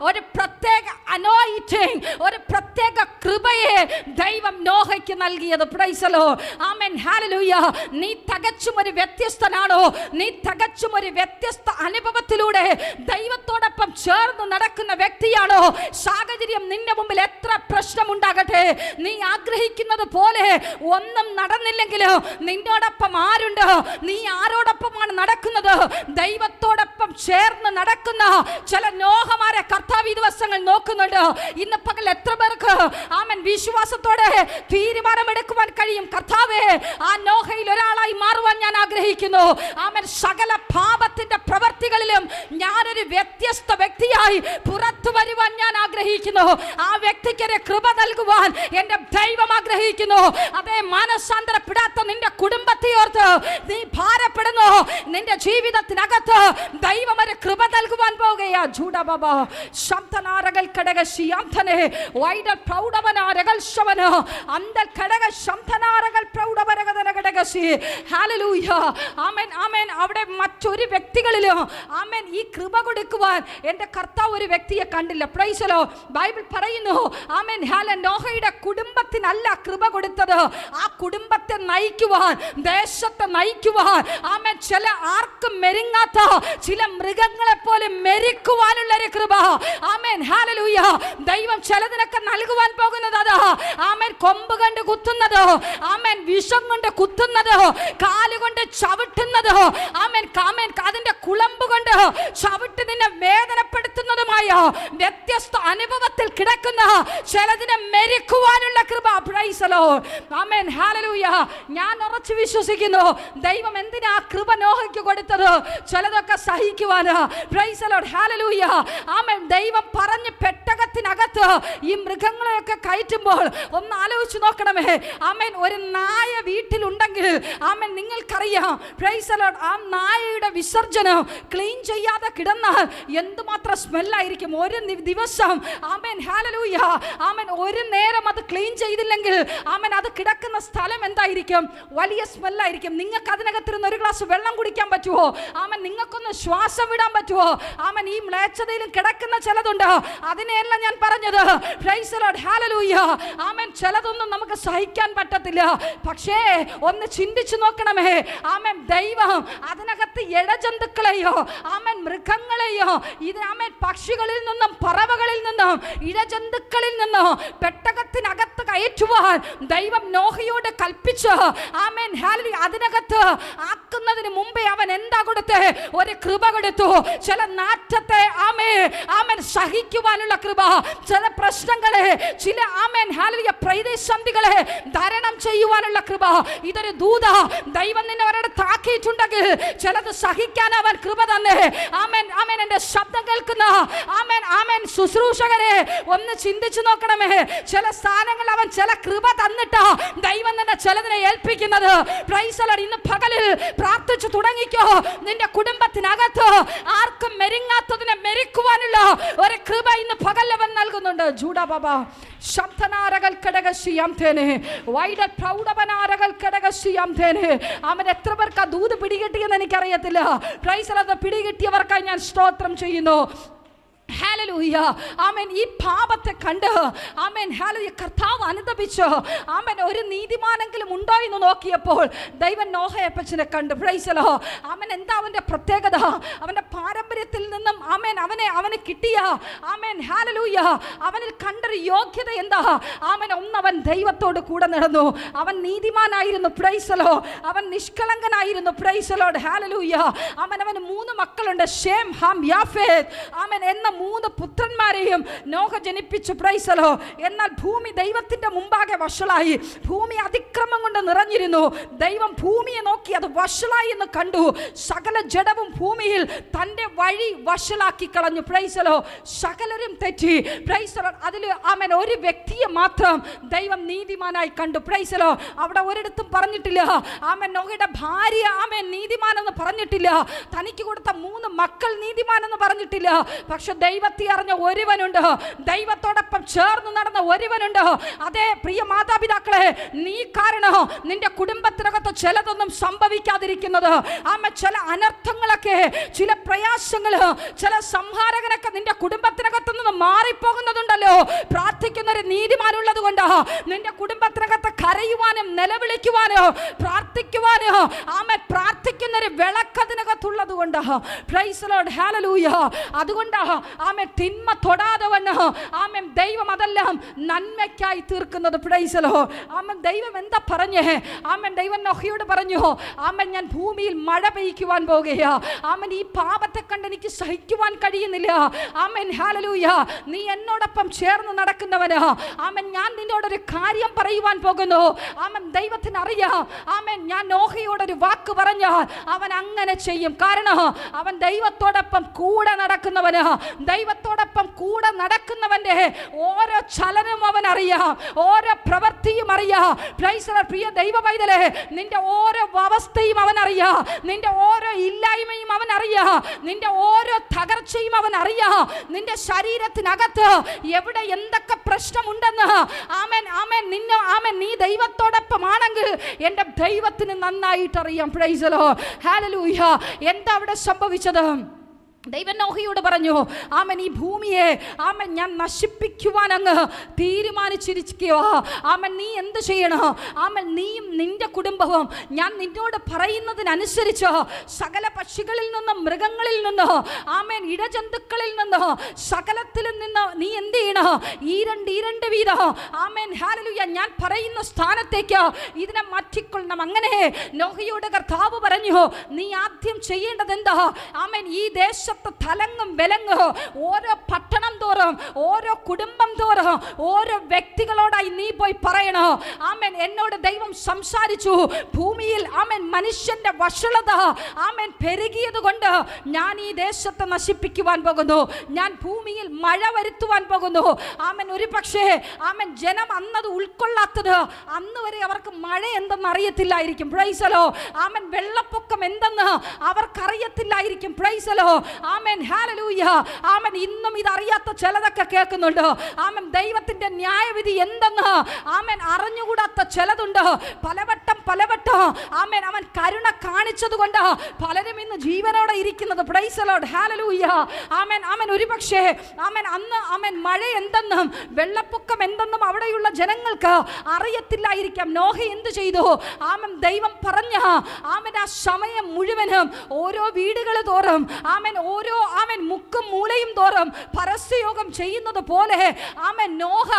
ഒരു പ്രത്യേക അനോയിന്റിംഗ്, ഒരു പ്രത്യേക കൃപയെ ദൈവം നോഹയ്ക്ക് നൽകിയത്. Price the Lord. ആമേൻ ഹല്ലേലൂയ. നീ തികച്ചും ഒരു വ്യത്യസ്തനാണോ? നീ തികച്ചും ഒരു വ്യത്യസ്ത അനുഭവത്തിലൂടെ ദൈവത്തോടൊപ്പം ചേർന്ന് നടക്കുന്ന വ്യക്തിയാണോ? സാഹചര്യം നിന്റെ മുമ്പിൽ എത്ര പ്രശ്നമുണ്ടാകട്ടെ, നീ ആഗ്രഹിക്കുന്നത് പോലെ ഒന്നും നടന്നില്ലെങ്കിലും നിന്നോടൊപ്പം ആരുണ്ട്? നീ ആരോടൊപ്പമാണ് നടക്കുന്നത്? ദൈവത്തോടൊപ്പം ചേർന്ന് നടക്കുന്ന ചില നോഹമാരെ കർത്താവ് ഈ ദിവസങ്ങൾ നോക്കുന്നുണ്ട്. ഇന്ന് പകൽ എത്ര പേർക്ക് ആമേൻ വിശ്വാസത്തോടെ തീരുമാനമെടുക്കുവാൻ കഴിയും? കർത്താവേ, ആ നോഹയിൽ ഒരാളായി മാറുവാൻ ഞാൻ ആഗ്രഹിക്കുന്നു. ആമേൻ സകല പാപത്തിന്റെ പ്രവർത്തികളിലും ഞാനൊരു വ്യത്യസ്ത വ്യക്തിയായി പുറത്തു വരുവാൻ ഞാൻ ആഗ്രഹിക്കുന്നു. ആ വ്യക്തിക്ക് കൃപ നൽകുവാൻ എന്റെ ദൈവം ആഗ്രഹിക്കുന്നു. അതേ മാനസാന്തരപ്പെടാത്ത നിന്റെ കുടുംബത്തെ ഓർത്ത് നീ ഭാരപ്പെടുന്നു. നിന്റെ ജീവിതത്തിനകത്ത് ദൈവം ഒരു കൃപ നൽകുവാൻ പോകുകയാ. ജൂഡബബ ശബ്ദനാരകൾ കടകശിയാംതനെ വൈഡ പ്രൗഢവനാരകൾ ശവന അന്തൽ കടക ശബ്ദനാരകൾ പ്രൗഢവരകതന കടകശി. ഹല്ലേലൂയ. ആമേൻ ആമേൻ. ആമേൻ അവിടെ മറ്റൊരു വ്യക്തികളിലും ആമേൻ ഈ കൃപ കൊടുക്കുവാൻ എൻ്റെ കർത്താവ് ഒരു വ്യക്തിയെ കണ്ടില്ല. Price the Lord. ബൈബിൾ പറയുന്നു ആമേൻ നോഹയുടെ കുടുംബത്തിനല്ല കൃപ കൊടുത്തത്, ആ കുടുംബത്തെ നയിക്കുവാൻ, ദേശത്തെ നയിക്കുവാൻ, ആമേൻ ചില ആർക്കും മെരുങ്ങാത്ത ചില മൃഗങ്ങളെ പോലെ മെരുക്കുവാനുള്ള ഒരു കൃപ. ആമേൻ ഹല്ലേലൂയ. ദൈവം ചിലതിനൊക്കെ നൽകുവാൻ പോകുന്നത് അതാ. ആമേൻ കൊമ്പ് കൊണ്ട് കുത്തുന്നത്, ആമേൻ വിഷം കൊണ്ട് കുത്തുന്നത്, കാലുകൊണ്ട് ചവിട്ടുന്നത്, ആമേൻ അതിന്റെ കുളമ്പ് കൊണ്ട് ചവിട്ട് നിന്നെ വേദനപ്പെടുത്തുന്നതുമായ വ്യത്യസ്ത അനുഭവത്തിൽ കിടക്കുന്ന ചിലതിനെ മെരുക്കുവാനുള്ള കൃപ. Praise the Lord. ആമേൻ ഹല്ലേലൂയ. ഞാൻ ഉറച്ചു വിശ്വസിക്കുന്നു ദൈവം എന്തിനാ കൃപ നോഹയ്ക്ക് കൊടുത്തത്? ചിലതൊക്കെ സഹിക്കുവാനാ. Praise the Lord. ഹല്ലേലൂയ. ആമേൻ ദൈവം പറഞ്ഞ് പെട്ടകത്തിനകത്ത് ഈ മൃഗങ്ങളെയൊക്കെ കയറ്റുമ്പോൾ ഒന്ന് ആലോചിച്ച് നോക്കണമേ. ആമേൻ ഒരു നായ വീട്ടിലുണ്ടെങ്കിൽ ആമേൻ നിങ്ങൾക്കറിയാം, പ്രൈസ് ദി ലോർഡ്, ആ നായയുടെ വിസർജനം ക്ലീൻ ചെയ്യാതെ കിടന്നാൽ എന്തുമാത്രം സ്മെല്ലായിരിക്കും. ഒരു ദിവസം ആമേൻ ഹല്ലേലൂയ, ആമേൻ ഒരു നേരം അത് ക്ലീൻ ചെയ്തില്ലെങ്കിൽ ആമേൻ അത് കിടക്കുന്ന സ്ഥലം എന്തായിരിക്കും? വലിയ സ്മെല്ലായിരിക്കും. നിങ്ങൾക്ക് അതിനകത്തിരുന്ന് ഒരു ഗ്ലാസ് വെള്ളം കുടിക്കാൻ പറ്റുമോ? ആമേൻ നിങ്ങൾക്കൊന്ന് ശ്വാസം വിടാൻ പറ്റുമോ? ആമേൻ ഈ മ്ലേച്ഛതയിലും കിടക്കുന്ന ചിലതുണ്ട്. അതിനെയല്ല ഞാൻ പറഞ്ഞത്. Price the Lord. ഹല്ലേലൂയ. ആമേൻ ചിലതൊന്നും നമുക്ക് സഹിക്കാൻ പറ്റത്തില്ല. പക്ഷേ ഒന്ന് ചിന്തിച്ചു നോക്കണമേ. ആമേൻ ദൈവം അതിനകത്ത് ഇഴജന്തുക്കളെയോ ആമേൻ മൃഗങ്ങളെയോ ആമേൻ പക്ഷികളിൽ നിന്നും പറവകളിൽ നിന്നും ഇഴജന്തുക്കളിൽ നിന്നും പെട്ടകത്തിനകത്ത് കയറ്റുവാൻ ദൈവം നോഹയോട് കൽപ്പിച്ചു. Amen hallelujah. അതിനകത്ത് ആക്കുന്നതിന് മുമ്പേ അവൻ എന്താ കൊടുത്തേ? ഒരു കൃപ കൊടുത്തു. ചില നാറ്റത്തെ ആമേൻ സഹിക്കുവാനുള്ള കൃപ, ചില പ്രശ്നങ്ങളെ, ചില ആമേൻ ഹല്ലേലൂയ പ്രതിസന്ധികളെ ധാരണം ചെയ്യുവാനുള്ള കൃപ. ഇതൊരു ദൂത. ദൈവം നിന്നെ ഒരിടത്ത് താക്കിയിട്ടുണ്ടെങ്കിൽ ചിലത് സഹിക്കാൻ അവൻ കൃപ തന്നെ. ആമേൻ ആമേൻ. എൻ്റെ ശബ്ദം കേൾക്കുന്ന ആമേൻ ശുശ്രൂഷകരെ ഒന്ന് ചിന്തിച്ചു നോക്കണമേ. ചില സ്ഥാനങ്ങൾ അവൻ ചില കൃപ തന്നിട്ടാ ദൈവം തന്നെ ചിലതിനെ ഏൽപ്പിക്കുന്നത്. Price the Lord. ഇന്ന് പകലിൽ പ്രാർത്ഥിച്ചു തുടങ്ങിക്കോ. നിന്റെ കുടുംബത്തിനകത്ത് ആർക്കും മെരുങ്ങാത്തതിനെ മെരുക്കുവാനുള്ള ഒരു കൃപ ഇന്ന് പകൽ അവൻ നൽകുന്നുണ്ട്. ജൂഡ ബാബ ശബ്ദനാരകൾ കടകശിയാം തേനെ വൈഡ പ്രൗഢവനാരകൾ കടകശിയാം തേനെ. അവൻ എത്ര പേർക്ക് ആ ദൂത് പിടികിട്ടിയെന്ന് എനിക്കറിയത്തില്ല. Price the Lord. പിടികിട്ടിയവർക്കായി ഞാൻ സ്തോത്രം ചെയ്യുന്നു. ഹല്ലേലൂയ. ആമേൻ. ഈ പാപത്തെ കണ്ട് ആമേൻ ഹല്ലേലൂയ കർത്താവ് അനുതപിച്ചു. ആമേൻ ഒരു നീതിമാനെങ്കിലും ഉണ്ടോ എന്ന് നോക്കിയപ്പോൾ ദൈവം നോഹയപ്പച്ചനെ കണ്ടു. Praise the Lord. ആമേൻ. എന്താ അവന്റെ പ്രത്യേകത? അവന്റെ പാരമ്പര്യത്തിൽ നിന്നും ആമേൻ അവന് കിട്ടിയ ആമേൻ ഹല്ലേലൂയ അവനിൽ കണ്ടൊരു യോഗ്യത എന്താ? ആമേൻ ഒന്നവൻ ദൈവത്തോട് കൂടെ നടന്നു. അവൻ നീതിമാനായിരുന്നു. Price the Lord. അവൻ നിഷ്കളങ്കനായിരുന്നു. Praise the Lord. ഹല്ലേലൂയ. അവന് 3 മക്കളുണ്ട്. ഷേം, ഹാം, യാഫേത്ത്. ആമേൻ എന്ന 3 പുത്രന്മാരെയും നോഹ ജനിപ്പിച്ചു. Price the Lord. എന്നാൽ ഭൂമി ദൈവത്തിന്റെ മുമ്പാകെ വഷളായി. ഭൂമി അതിക്രമം കൊണ്ട് നിറഞ്ഞിരുന്നു. ദൈവം ഭൂമിയെ നോക്കി അത് വഷളായി എന്ന് കണ്ടു. സകല ജഡവും ഭൂമിയിൽ തന്റെ വഴി വഷളാക്കി കളഞ്ഞു. Price the Lord. സകലരും തെറ്റി. Price the Lord. അതിൽ ആമേൻ ഒരു വ്യക്തിയെ മാത്രം ദൈവം നീതിമാനായി കണ്ടു. Praise the Lord. അവിടെ ഒരിടത്തും പറഞ്ഞിട്ടില്ല ആമേൻ നോഹയുടെ ഭാര്യ ആമേൻ നീതിമാനെന്ന് പറഞ്ഞിട്ടില്ല. തനിക്ക് കൊടുത്ത 3 മക്കൾ നീതിമാനെന്ന് പറഞ്ഞിട്ടില്ല. പക്ഷെ ദൈവത്തെ അറിഞ്ഞ ഒരുവനുണ്ട്. ദൈവത്തോടൊപ്പം ചേർന്ന് നടന്ന ഒരുവനുണ്ട്. അതേ പ്രിയ മാതാപിതാക്കളെ, നീ കാരണം നിന്റെ കുടുംബത്തിനകത്ത് ചിലതൊന്നും സംഭവിക്കാതിരിക്കുന്നത്. ചില അനർത്ഥങ്ങളൊക്കെ, ചില പ്രയാസങ്ങൾ, ചില സംഹാരകനൊക്കെ നിന്റെ കുടുംബത്തിനകത്ത് നിന്ന് മാറിപ്പോകുന്നതുണ്ടല്ലോ. പ്രാർത്ഥിക്കുന്ന ഒരു നീതിമാനുള്ളത് കൊണ്ട് നിന്റെ കുടുംബത്തിനകത്ത് കരയുവാനും നിലവിളിക്കുവാനോ പ്രാർത്ഥിക്കുവാനോ പ്രാർത്ഥിക്കുന്ന ഒരു വിളക്കതിനകത്തുള്ളത് കൊണ്ട്. Price the Lord. ഹല്ലേലൂയ. അതുകൊണ്ട് ആമേൻ തിന്മ തൊടാതെ വണ്ണം ആമേൻ ദൈവം അതെല്ലാം നന്മയ്ക്കായി തീർക്കുന്നത്. Price the Lord. ആമേൻ ദൈവം എന്താ പറഞ്ഞേ? ആമേൻ ദൈവം നോഹയോട് പറഞ്ഞു, ആമേൻ ഞാൻ ഭൂമിയിൽ മഴ പെയ്യ്ക്കുവാൻ പോകുകയാ. ആമേൻ ഈ പാപത്തെ കണ്ട് എനിക്ക് സഹിക്കുവാൻ കഴിയുന്നില്ല. Amen hallelujah. നീ എന്നോടൊപ്പം ചേർന്ന് നടക്കുന്നവനാ. ആമേൻ ഞാൻ നിന്നോടൊരു കാര്യം പറയുവാൻ പോകുന്നു. ആമേൻ ദൈവത്തിന് അറിയാം. ആമേൻ ഞാൻ നോഹയോടൊരു വാക്ക് പറഞ്ഞാൽ അവൻ അങ്ങനെ ചെയ്യും. കാരണം അവൻ ദൈവത്തോടൊപ്പം കൂടെ നടക്കുന്നവനാ. ദൈവത്തോടൊപ്പം കൂടെ നടക്കുന്നവന്റെ ഓരോ ചലനവും അവൻ അറിയാം, ഓരോ പ്രവൃത്തിയും അറിയാം. Price the Lord. പ്രിയ ദൈവ പൈതലേ, നിന്റെ ഓരോ അവസ്ഥയും അവൻ അറിയാം, നിന്റെ ഓരോ ഇല്ലായ്മയും അവൻ അറിയാം, നിന്റെ ഓരോ തകർച്ചയും അവൻ അറിയാം, നിന്റെ ശരീരത്തിനകത്ത് എവിടെ എന്തൊക്കെ പ്രശ്നമുണ്ടെന്ന്. ആമേൻ ആമേൻ. നീ ദൈവത്തോടൊപ്പമാണെങ്കിൽ എൻ്റെ ദൈവത്തിന് നന്നായിട്ട് അറിയാം. Price the Lord. ഹല്ലേലൂയ. എന്താ അവിടെ സംഭവിച്ചത്? ദൈവം നോഹയോട് പറഞ്ഞു, ആമൻ ഈ ഭൂമിയെ ആമൻ ഞാൻ നശിപ്പിക്കുവാൻ അങ്ങ് തീരുമാനിച്ചിരിക്കുക. ആമൻ നീ എന്ത് ചെയ്യണം? ആമൻ നീയും നിന്റെ കുടുംബവും ഞാൻ നിന്നോട് പറയുന്നതിനനുസരിച്ച് സകല പക്ഷികളിൽ നിന്ന്, മൃഗങ്ങളിൽ നിന്ന്, ആമൻ ഇടജന്തുക്കളിൽ നിന്ന്, സകലത്തിൽ നിന്ന് നീ എന്ത് ചെയ്യണം? ഈരണ്ട് വീതം ആമൻ ഹല്ലേലൂയ ഞാൻ പറയുന്ന സ്ഥാനത്തേക്ക് ഇതിനെ മാറ്റിക്കൊള്ളണം. അങ്ങനെ നോഹയോട് കർത്താവ് പറഞ്ഞു, നീ ആദ്യം ചെയ്യേണ്ടത് എന്താ? ആമൻ ഈ ദേശ തലങ്ങും വിലങ്ങും ഓരോ പട്ടണം തോറും, ഓരോ കുടുംബം തോറും, ഓരോ വ്യക്തികളോടായി നീ പോയി പറയണോ. ആമേൻ. എന്നോട് ദൈവം സംസാരിച്ചു, ഭൂമിയിൽ ആമേൻ മനുഷ്യന്റെ വഷളത ആമേൻ പെരുകിയത് കൊണ്ട് ഞാൻ ഈ ദേശത്തെ നശിപ്പിക്കുവാൻ പോകുന്നു, ഞാൻ ഭൂമിയിൽ മഴ വരുത്തുവാൻ പോകുന്നു. ആമേൻ. ഒരു പക്ഷേ ആമേൻ ജനം അന്നത് ഉൾക്കൊള്ളാത്തത്, അന്ന് വരെ അവർക്ക് മഴ എന്തെന്ന് അറിയത്തില്ലായിരിക്കും. Praise the Lord. ആമേൻ. വെള്ളപ്പൊക്കം എന്തെന്ന് അവർക്കറിയത്തില്ലായിരിക്കും. Praise the Lord. ആമേൻ. ഹല്ലേലൂയ. ആമേൻ. ഇന്നും ഇതറിയാത്ത ചിലതൊക്കെ കേൾക്കുന്നുണ്ട്. ആമേൻ. ദൈവത്തിന്റെ ന്യായവിധി എന്തെന്ന് ആമേൻ അറിഞ്ഞുകൂടാത്ത ചിലതുണ്ട്. പലവട്ടം ആമേൻ അവൻ കരുണ കാണിച്ചതുകൊണ്ട് പലരും ഇന്ന് ജീവനോടെ ഇരിക്കുന്നത്. Price the Lord. ഹല്ലേലൂയ. ആമേൻ ആമേൻ. ഒരുപക്ഷേ ആമേൻ അന്ന് ആമേൻ മഴ എന്തെന്നും വെള്ളപ്പൊക്കം എന്തെന്നും അവിടെയുള്ള ജനങ്ങൾക്ക് അറിയത്തില്ലായിരിക്കാം. നോഹ എന്ത് ചെയ്തു? ആമേൻ ദൈവം പറഞ്ഞ ആമേൻ ആ സമയം മുഴുവനും ഓരോ വീടുകൾ തോറും ആമേൻ ഓരോ ആമേൻ മുക്കും മൂലയും തോറും പരസ്യയോഗം ചെയ്യുന്നത് പോലെ ആമേൻ നോഹ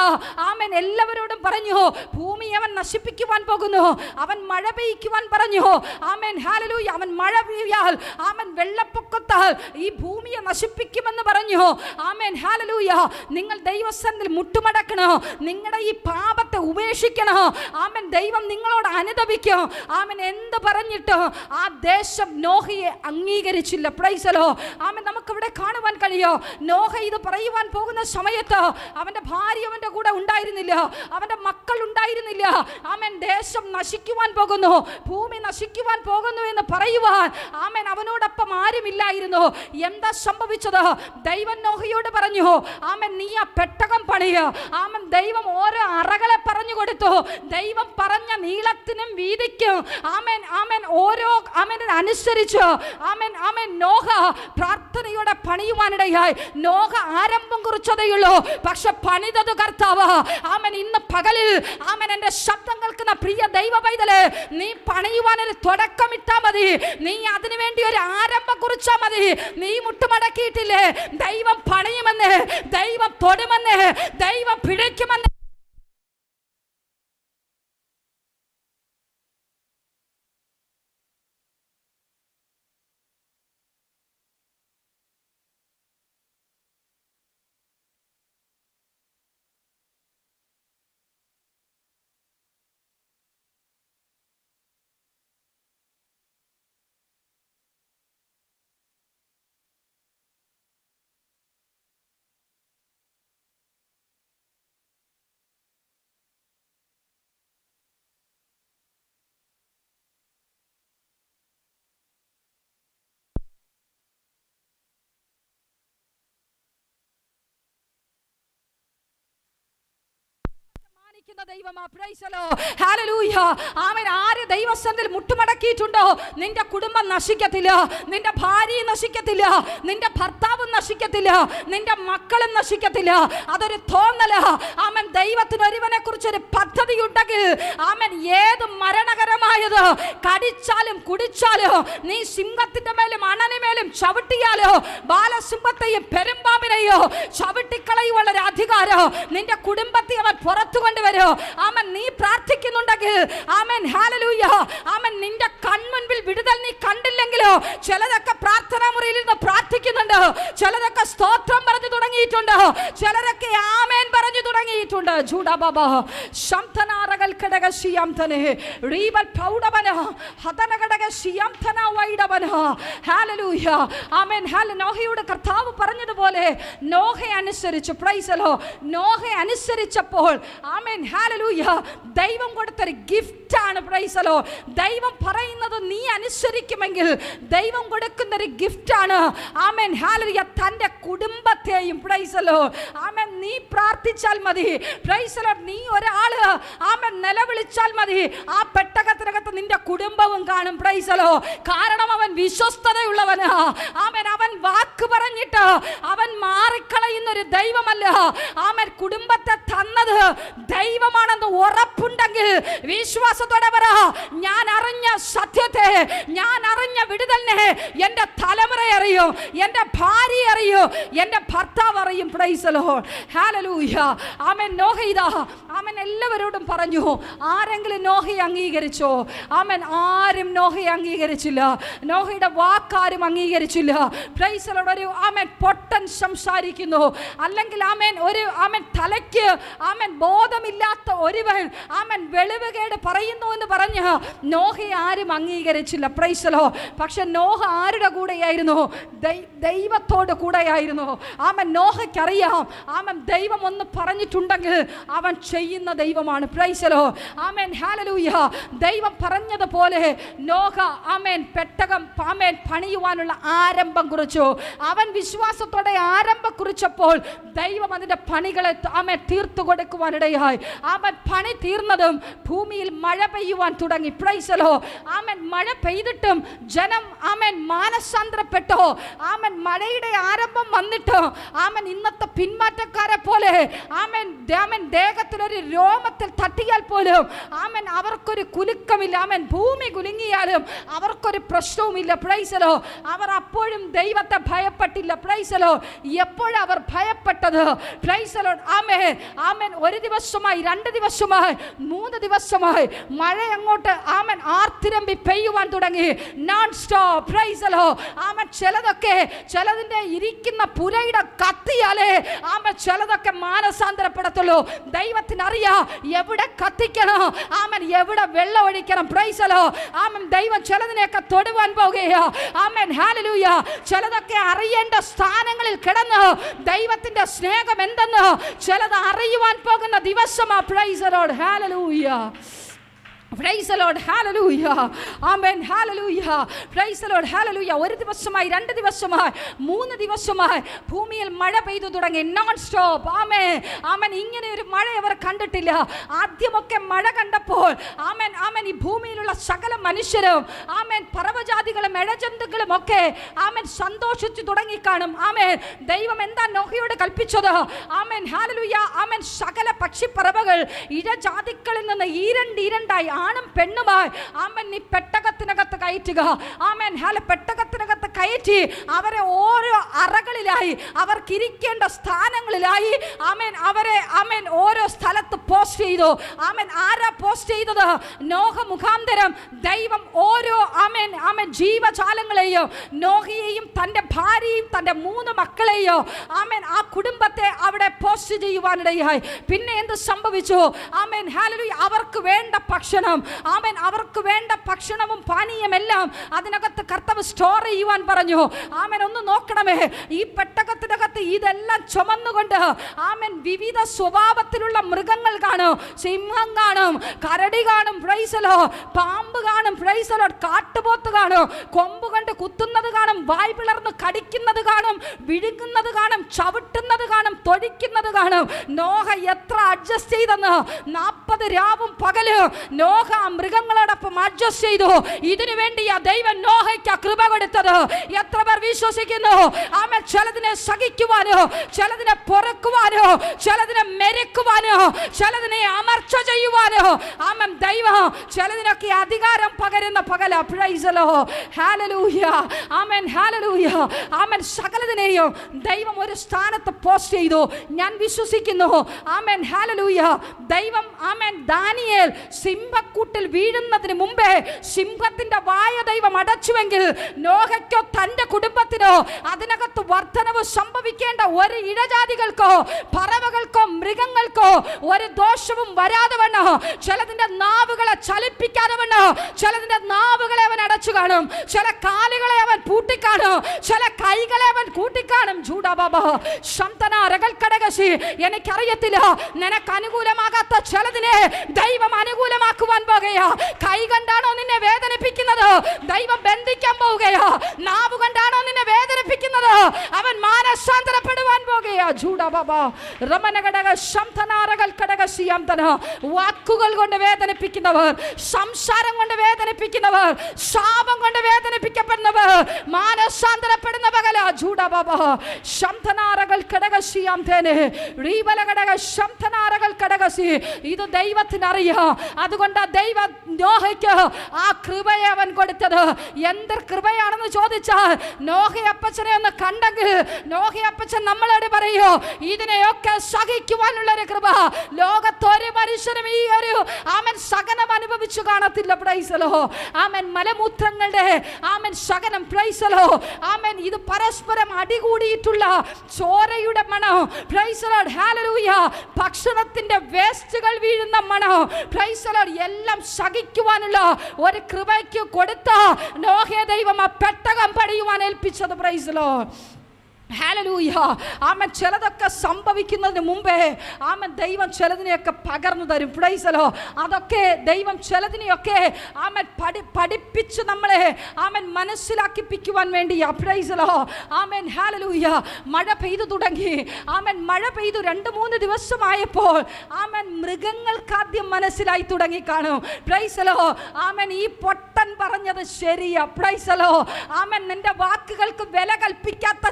ആമേൻ എല്ലാവരോടും പറഞ്ഞു, ഭൂമി അവൻ നശിപ്പിക്കുവാൻ പോകുന്നു, അവൻ മഴ പെയ്യ്ക്കുവാൻ പറഞ്ഞു. ആമേൻ. ഹല്ലേലൂയ. അവൻ മഴ പെയ്യാൽ ആമേൻ വെള്ളപ്പൊക്കത്താൽ ഈ ഭൂമിയെ നശിപ്പിക്കുമെന്ന് പറഞ്ഞു. ആമേൻ. ഹല്ലേലൂയ. നിങ്ങൾ ദൈവസന്നിധിയിൽ മുട്ടുമടക്കണം, നിങ്ങളുടെ ഈ പാപത്തെ ഉപേക്ഷിക്കണം. ആമേൻ. ദൈവം നിങ്ങളോട് അനുതപിക്കും. ആമേൻ. എന്ത് പറഞ്ഞിട്ട് ആ ദേശം നോഹയെ അംഗീകരിച്ചില്ല. Praise the Lord. ആമേൻ. നമുക്കിവിടെ കാണുവാൻ കഴിയോ, നോഹ ഇത് പറയുവാൻ പോകുന്ന സമയത്ത് അവന്റെ ഭാര്യ അവന്റെ കൂടെ ഉണ്ടായിരുന്നില്ല, അവന്റെ മക്കൾ ഉണ്ടായിരുന്നില്ല. ആമേൻ. ദേശം നശിക്കുവാൻ പോകുന്നു, ഭൂമി നശിക്കുവാൻ പോകുന്നു എന്ന് പറയുവാൻ ആമേൻ അവനോടൊപ്പം ആരുമില്ലായിരുന്നു. എന്താ സംഭവിച്ചത്? ദൈവം നോഹയോട് പറഞ്ഞു, ആമേൻ നീ ആ പെട്ടകം പണിയ. ആമേൻ. ദൈവം ഓരോ അറകളെ പറഞ്ഞു കൊടുത്തു. ദൈവം പറഞ്ഞ നീളത്തിനും വീതിക്കും ആമേൻ ആമേൻ ഓരോ ആമേൻ അനുസരിച്ച് ആമേൻ ആമേൻ നോഹ പ്രാർത്ഥനയോടെ പണിയുവാനിടയായി. നോഹ ആരംഭം കുറിച്ചതേയുള്ളൂ, പക്ഷെ പണിതത് കർത്താവ്. ആമേൻ. ഇന്ന് പകലിൽ ആമേൻ എന്റെ ശബ്ദം കേൾക്കുന്ന പ്രിയ ദൈവ പൈതലേ, നീ പണിയുവാനൊരു തുടക്കമിട്ടാ മതി, നീ അതിനു വേണ്ടി ഒരു ആരംഭം കുറിച്ചാ മതി. നീ മുട്ടുമടക്കിയിട്ടില്ലേ? ദൈവം പണിയുമെന്ന്, ദൈവം തൊടുമെന്ന്, ദൈവം പിഴയ്ക്കുമെന്ന്. ദൈവമാ. Praise the Lord. ഹല്ലേലൂയ. ആമേൻ. ആര് ദൈവസന്നിധിയിൽ മുട്ടുമടക്കിയിട്ടുണ്ടോ നിന്റെ കുടുംബം നശിക്കത്തില്ല, നിന്റെ ഭാര്യ നശിക്കത്തില്ല, നിന്റെ ഭർത്താവ് നശിക്കത്തില്ല, നിന്റെ മക്കളും നശിക്കത്തില്ല. അതൊരു തോന്നല. ആമേൻ. ദൈവത്തിന് ഒരുവനെ കുറിച്ച് ഒരു പദ്ധതി ഉണ്ടെങ്കിൽ ആമേൻ ഏത് മരണകരമായത് കടിച്ചാലും കുടിച്ചാലും, നീ സിംഹത്തിന്റെ മേലും അണനുമേലും ചവിട്ടിയാലോ, ബാലസിംഹത്തെയും പെരുമ്പാമ്പിനെയോ ചവിട്ടിക്കളയുവാനുള്ള ഒരു അധികാരം നിന്റെ കുടുംബത്തെ അവൻ പുറത്തു കൊണ്ടുവരും. ആമേൻ. നീ പ്രാർത്ഥിക്കുന്നുണ്ടെങ്കിൽ ആമേൻ ഹല്ലേലൂയ ആമേൻ നിന്റെ കൺമുൻപിൽ വിടുതൽ നീ കണ്ടില്ലെങ്കിലോ, ചിലരൊക്കെ പ്രാർത്ഥനാ മുറിയിൽ നിന്ന് പ്രാർത്ഥിക്കുന്നുണ്ട്, ചിലരൊക്കെ സ്തോത്രം പറഞ്ഞു തുടങ്ങിയിട്ടുണ്ട്, ചിലരൊക്കെ ആമേൻ പറഞ്ഞു തുടങ്ങി. തുടങ്ങിയിട്ടുണ്ട്. ജൂഡബബ ശംതനാരകൽ ഘടക ശിയാംതനെ റീബൽ പ്രൗഢവന ഹതനഘടക ശിയാംതന വൈഡവന. ഹല്ലേലൂയ. ആമേൻ. നോഹയോട് കർത്താവ് പറഞ്ഞതുപോലെ നോഹയെ അനുസരിച്ചു. Praise the Lord. നോഹയെ അനുസരിച്ചപ്പോൾ ആമേൻ ഹല്ലേലൂയ ദൈവം കൊടുത്തൊരു ഗിഫ്റ്റാണ്. Price the Lord. ദൈവം പറയുന്നത് നീ അനുസരിക്കുമെങ്കിൽ ദൈവം കൊടുക്കുന്നൊരു ഗിഫ്റ്റാണ്. Amen hallelujah. തൻ്റെ കുടുംബത്തെയും പ്രൈസ് ദി ലോർഡ് ആമേൻ നീ പ്രാർത്ഥിച്ചാൽ മതി. Price the Lord. നീ ഒരാള് ആമേൻ നിലവിളിച്ചാൽ മതി, ആ പെട്ടകത്തിനകത്ത് നിന്റെ കുടുംബവും കാണും. Price the Lord. കാരണം അവൻ വിശ്വസ്തതയുള്ളവനാ. ആമേൻ. അവൻ വാക്ക് പറഞ്ഞിട്ട് അവൻ മാറിക്കളയുന്ന ഒരു ദൈവമല്ല. ആമേൻ. കുടുംബത്തെ തന്നത് ദൈവമാണെന്ന് ഉറപ്പുണ്ടെങ്കിൽ വിശ്വാസത്തോടെ പറ, ഞാൻ അറിഞ്ഞ സത്യത്തെ, ഞാൻ അറിഞ്ഞ വിടുതലിനെ എൻ്റെ തലമുറ അറിയും, എൻ്റെ ഭാര്യ അറിയും, എൻ്റെ ഭർത്താവ് അറിയും. Price the Lord. ഹല്ലേലൂയ. ആമേൻ. നോഹ ഇതാ ആമേൻ എല്ലാവരോടും പറഞ്ഞു. ആരെങ്കിലും നോഹയെ അംഗീകരിച്ചോ? ആമേൻ. ആരും നോഹയെ അംഗീകരിച്ചില്ല. നോഹയുടെ വാക്കാരും അംഗീകരിച്ചില്ല. Praise the Lord. ഒരു ആമേൻ പൊട്ടൻ സംസാരിക്കുന്നു, അല്ലെങ്കിൽ ആമേൻ ഒരു ആമേൻ തലയ്ക്ക് ആമേൻ ബോധമില്ലാത്ത ഒരുവൻ ആമേൻ വെളിവുകേട് പറയുന്നു എന്ന് പറഞ്ഞ് നോഹയെ ആരും അംഗീകരിച്ചില്ല. Praise the Lord. പക്ഷെ നോഹ ആരുടെ കൂടെയായിരുന്നു? ദൈവത്തോട് കൂടെയായിരുന്നു. ആമേൻ. നോഹയ്ക്കറിയാം ആമേൻ ദൈവം ഒന്ന് പറഞ്ഞിട്ടുണ്ടെങ്കിൽ അവൻ ചെയ്യുന്ന ദൈവമാണ്. Praise the Lord. ആമേൻ ഹല്ലേലൂയ. ദൈവം പറഞ്ഞതുപോലെ നോഹ ആമേൻ പെട്ടകം ആമേൻ പണിയുവാനുള്ള ആരംഭം കുറിച്ചു. അവൻ വിശ്വാസത്തോടെ ആരംഭം കുറിച്ചപ്പോൾ ദൈവം അതിൻ്റെ പണികളെ ആമേൻ തീർത്തു കൊടുക്കുവാനിടയായി. ആമേൻ പണി തീർന്നതും ഭൂമിയിൽ മഴ പെയ്യുവാൻ തുടങ്ങി. Price the Lord. ആമേൻ മഴ പെയ്തിട്ടും ജനം ആമേൻ മാനസാന്തരപ്പെട്ടോ? ആമേൻ മഴയുടെ ആരംഭം വന്നിട്ട് ആമേൻ ഇന്നത്തെ പിന്മാറ്റക്കാരെ പോലെ ആമേൻ ദേഹത്തിലൊരു രോമത്തിൽ തട്ടിയാൽ പോലും ആമേൻ അവർക്കൊരു കുലുക്കമില്ല. ആമേൻ ഭൂമി കുലുങ്ങിയാലും അവർക്കൊരു പ്രശ്നവുമില്ല. Price the Lord. അവർ അപ്പോഴും ദൈവത്തെ ഭയപ്പെട്ടില്ല. Price the Lord. എപ്പോഴാണ് അവർ ഭയപ്പെട്ടത്? Praise the Lord. ആമേൻ ആമേൻ. ഒരു ദിവസമായി, 2 ദിവസമായി, 3 ദിവസമായി മഴ അങ്ങോട്ട് ആമേൻ ആർത്തിരമ്പി പെയ്യുവാൻ തുടങ്ങി. Non stop. Praise the Lord. ആമേൻ ചിലതിൻ്റെ ഇരിക്കുന്ന പുരയുടെ കത്തിയാലേ ആമേൻ ചിലതൊക്കെ മാനസാന്തരപ്പെടത്തുള്ളൂ. ദൈവത്തിനറിയാം എവിടെ കത്തിക്കണം, ആമേൻ എവിടെ വെള്ളം ഒഴിക്കണം. Price the Lord. ആമേൻ ദൈവം ചിലതിനെയൊക്കെ തൊടുവാൻ പോകുകയാ. Amen hallelujah. ചിലതൊക്കെ അറിയേണ്ട സ്ഥാനങ്ങളിൽ കിടന്ന് ദൈവത്തിന്റെ സ്നേഹം എന്തെന്ന് ചിലത് അറിയുവാൻ പോകുന്ന ദിവസമാ. Praise the Lord. ഹല്ലേലൂയ. Praise the Lord. Hallelujah. Amen. Hallelujah. Praise the Lord. Hallelujah. ഒരു ദിവസമായി, 2 ദിവസമായി, 3 ദിവസമായി ഭൂമിയിൽ മഴ പെയ്തു തുടങ്ങി. Non stop. ആമേൻ. ആമേൻ. ഇങ്ങനെ ഒരു മഴ അവർ കണ്ടിട്ടില്ല. ആദ്യമൊക്കെ മഴ കണ്ടപ്പോൾ ആമേൻ ആമേൻ ഈ ഭൂമിയിലുള്ള സകല മനുഷ്യരും ആമേൻ പർവ്വജാതികളും ഇഴജന്തുക്കളും ഒക്കെ ആമേൻ സന്തോഷിച്ചു തുടങ്ങിക്കാണും. ആമേൻ. ദൈവം എന്താ നോഹയോട് കൽപ്പിച്ചത്? ആമേൻ ഹല്ലേലൂയ. ആമേൻ സകല പക്ഷിപ്പറവകൾ ഇഴജാതിക്കളിൽ നിന്ന് ഈരണ്ടായി ആണും പെണ്ണുമായി ആമേൻ നീ പെട്ടകത്തിനകത്ത് കയറ്റുക. Amen hallelujah. പെട്ടകത്തിനകത്ത് കയറ്റി അവരെ ഓരോ അറകളിലായി, അവർക്കിരിക്കേണ്ട സ്ഥാനങ്ങളിലായി ആമേൻ അവരെ ആമേൻ ഓരോ സ്ഥലത്ത് പോസ്റ്റ് ചെയ്തു. ആമേൻ. ആരാ പോസ്റ്റ് ചെയ്തത്? നോഹ മുഖാന്തരം ദൈവം ഓരോ ആമേൻ ആമേൻ ജീവജാലങ്ങളെയോ നോഹയെയും തൻ്റെ ഭാര്യയും തൻ്റെ 3 മക്കളെയോ ആമേൻ ആ കുടുംബത്തെ അവിടെ പോസ്റ്റ് ചെയ്യുവാനിടയായി. പിന്നെ എന്ത് സംഭവിച്ചു? Amen hallelujah. അവർക്ക് വേണ്ട ഭക്ഷണം, ആമേൻ അവർക്ക് വേണ്ട ഭക്ഷണവും പാനീയമെല്ലാം അതിനകത്ത് കർത്താവ് സ്റ്റോർ ചെയ്യുവാൻ പറഞ്ഞു. ആമേൻ. ഒന്ന് നോക്കണമേ, ഈ പെട്ടകത്തിനകത്ത് ഇതെല്ലാം ചുമന്നുകൊണ്ട് ആമേൻ വിവിധ സ്വഭാവത്തിലുള്ള മൃഗങ്ങൾ കാണും. സിംഹം കാണും, കരടി കാണും, പ്രൈസ് ദി ലോർഡ്. പാമ്പ് കാണും, പ്രൈസ് ദി ലോർഡ്. കാട്ടുപോത്ത് കാണും, കൊമ്പ് കൊണ്ട് കുത്തുന്നത് കാണും, വായ് പിളർന്ന് കടിക്കുന്നത് കാണും, വിഴുങ്ങുന്നത് കാണും, ചവിട്ടുന്നത് കാണും, തൊഴിക്കുന്നത് കാണും. നോഹ എത്ര അഡ്ജസ്റ്റ് ചെയ്തെന്ന്! 40 രാവും പകലും നോഹ മൃഗങ്ങളോടൊപ്പം അഡ്ജസ്റ്റ് ചെയ്തു. ഇതിനു വേണ്ടിയാ ദൈവം നോഹയ്ക്ക് കൃപ കൊടുത്തത്. എത്ര പേർ വിശ്വസിക്കുന്നു? ആമേൻ. ചിലതിനെ സഹിക്കുവാനോ, ചിലതിനെ പൊറുക്കുവാനോ, ചിലതിനെ മെരുക്കുവാനോ, ചിലതിനെ അമർച്ച ചെയ്യുവാനോ ആമേൻ ദൈവം ചിലതിനൊക്കെ അധികാരം പകരുന്ന പകല. Praise the Lord. ഹല്ലേലൂയ. ആമേൻ ഹല്ലേലൂയ. ആമേൻ. സകലതിനെയും ദൈവം ഒരു സ്ഥാനത്ത് പോസ്റ്റ് ചെയ്തു. ഞാൻ വിശ്വസിക്കുന്നു ആമേൻ ഹല്ലേലൂയ. ദൈവം ആമേൻ ദാനിയേൽ സിംഹ സിംഹക്കൂട്ടിൽ വീഴുന്നതിന് മുമ്പേ സിംഹത്തിന്റെ വായ ദൈവം അടച്ചുവെങ്കിൽ നോഹയ്ക്കോ തന്റെ കുടുംബത്തിനോ അതിനകത്ത് വർധനവ് സംഭവിക്കേണ്ട ഒരു ഇഴജാതികൾക്കോ പറവകൾക്കോ മൃഗങ്ങൾക്കോ ഒരു ദോഷവും വരാതെ വണ്ണം ചിലതിന്റെ നാവുകളെ ചലിപ്പിക്കാതെ വണ്ണം ചിലതിന്റെ നാവുകളെ അവൻ അടച്ചു കാണും, ചില കാലുകളെ അവൻ പൂട്ടിക്കാണും, ചില കൈകളെ അവൻ കൂട്ടിക്കാണും. എനിക്കറിയത്തില്ല, നിനക്ക് അനുകൂലമാകാത്ത ചിലതിനെ ദൈവം അനുകൂലമാക്കുവാൻ പോകുകയാ. കൈ കണ്ടാണോ നിന്നെ വേദനിപ്പിക്കുന്നത്, ദൈവം ബന്ധിക്കാൻ പോവുകയാ. നാവ് കണ്ടാണോ നിന്നെ വേദനിപ്പിക്കുന്നത്, അവൻ മാനസാന്തരപ്പെടുവാൻ പോകുകയാ. വാക്കുകൾ കൊണ്ട് വേദനിപ്പിക്കുന്നവർ, സംസാരം കൊണ്ട് വേദനിപ്പിക്കുന്നവർ, ശാപം കൊണ്ട് വേദനിപ്പിക്കപ്പെടുന്നവർ മാനസാന്തരപ്പെടുന്ന പകല ഇത് ദൈവത്തിനറിയാം. അതുകൊണ്ട് ദൈവ നോഹയ്ക്ക് ആ കൃപയെ അവൻ കൊടുത്തത്. എന്ത് കൃപയാണെന്ന് ചോദിച്ചാൽ, നോഹയപ്പച്ചനെ ഒന്ന് കണ്ടെങ്കിൽ നോഹയപ്പച്ചൻ നമ്മളോട് പറയോ, ഇതിനെയൊക്കെ സഹിക്കുവാനുള്ളൊരു കൃപ ലോകത്തൊരു മനുഷ്യനും ഈ ഒരു ആമൻ സഹനം അനുഭവിച്ചു കാണത്തില്ല. പ്രൈസലോ ആമൻ. മലമൂത്രങ്ങളുടെ ആമൻ സഹനം. പ്രൈസലോ ആമൻ. ഇത് പരസ്പരം അടികൂടിയിട്ടുള്ള ചോരയുടെ മണം. പ്രൈസലോ ഹല്ലേലൂയ. ഭക്ഷണത്തിന്റെ വേസ്റ്റുകൾ വീഴുന്ന മണം. പ്രൈസലോ എല്ലാം സഹിക്കുവാനുള്ള ഒരു കൃപയ്ക്ക് കൊടുത്ത നോഹയെ ദൈവം ആ പെട്ടകം പണിയുവാൻ ഏൽപ്പിച്ചത്. പ്രൈസലോ ഹല്ലേലൂയ. ആമൻ. ചിലതൊക്കെ സംഭവിക്കുന്നതിന് മുമ്പേ ആമൻ ദൈവം ചിലതിനെയൊക്കെ പകർന്നു തരും. പ്രൈസലോ. അതൊക്കെ ദൈവം ചിലതിനെയൊക്കെ ആമൻ പഠിപ്പിച്ച് നമ്മളെ ആമൻ മനസ്സിലാക്കിപ്പിക്കുവാൻ വേണ്ടിയാ. പ്രൈസലോ ആമൻ. ഹല്ലേലൂയ. മഴ പെയ്തു തുടങ്ങി. ആമൻ. മഴ പെയ്തു 2-3 ദിവസമായപ്പോൾ ആമൻ മൃഗങ്ങൾക്കാദ്യം മനസ്സിലായി തുടങ്ങി കാണും. പ്രൈസലോ ആമൻ. ഈ പൊട്ടൻ പറഞ്ഞത് ശരിയാ. പ്രൈസലോ ആമൻ. നിന്റെ വാക്കുകൾക്ക് വില കൽപ്പിക്കാത്ത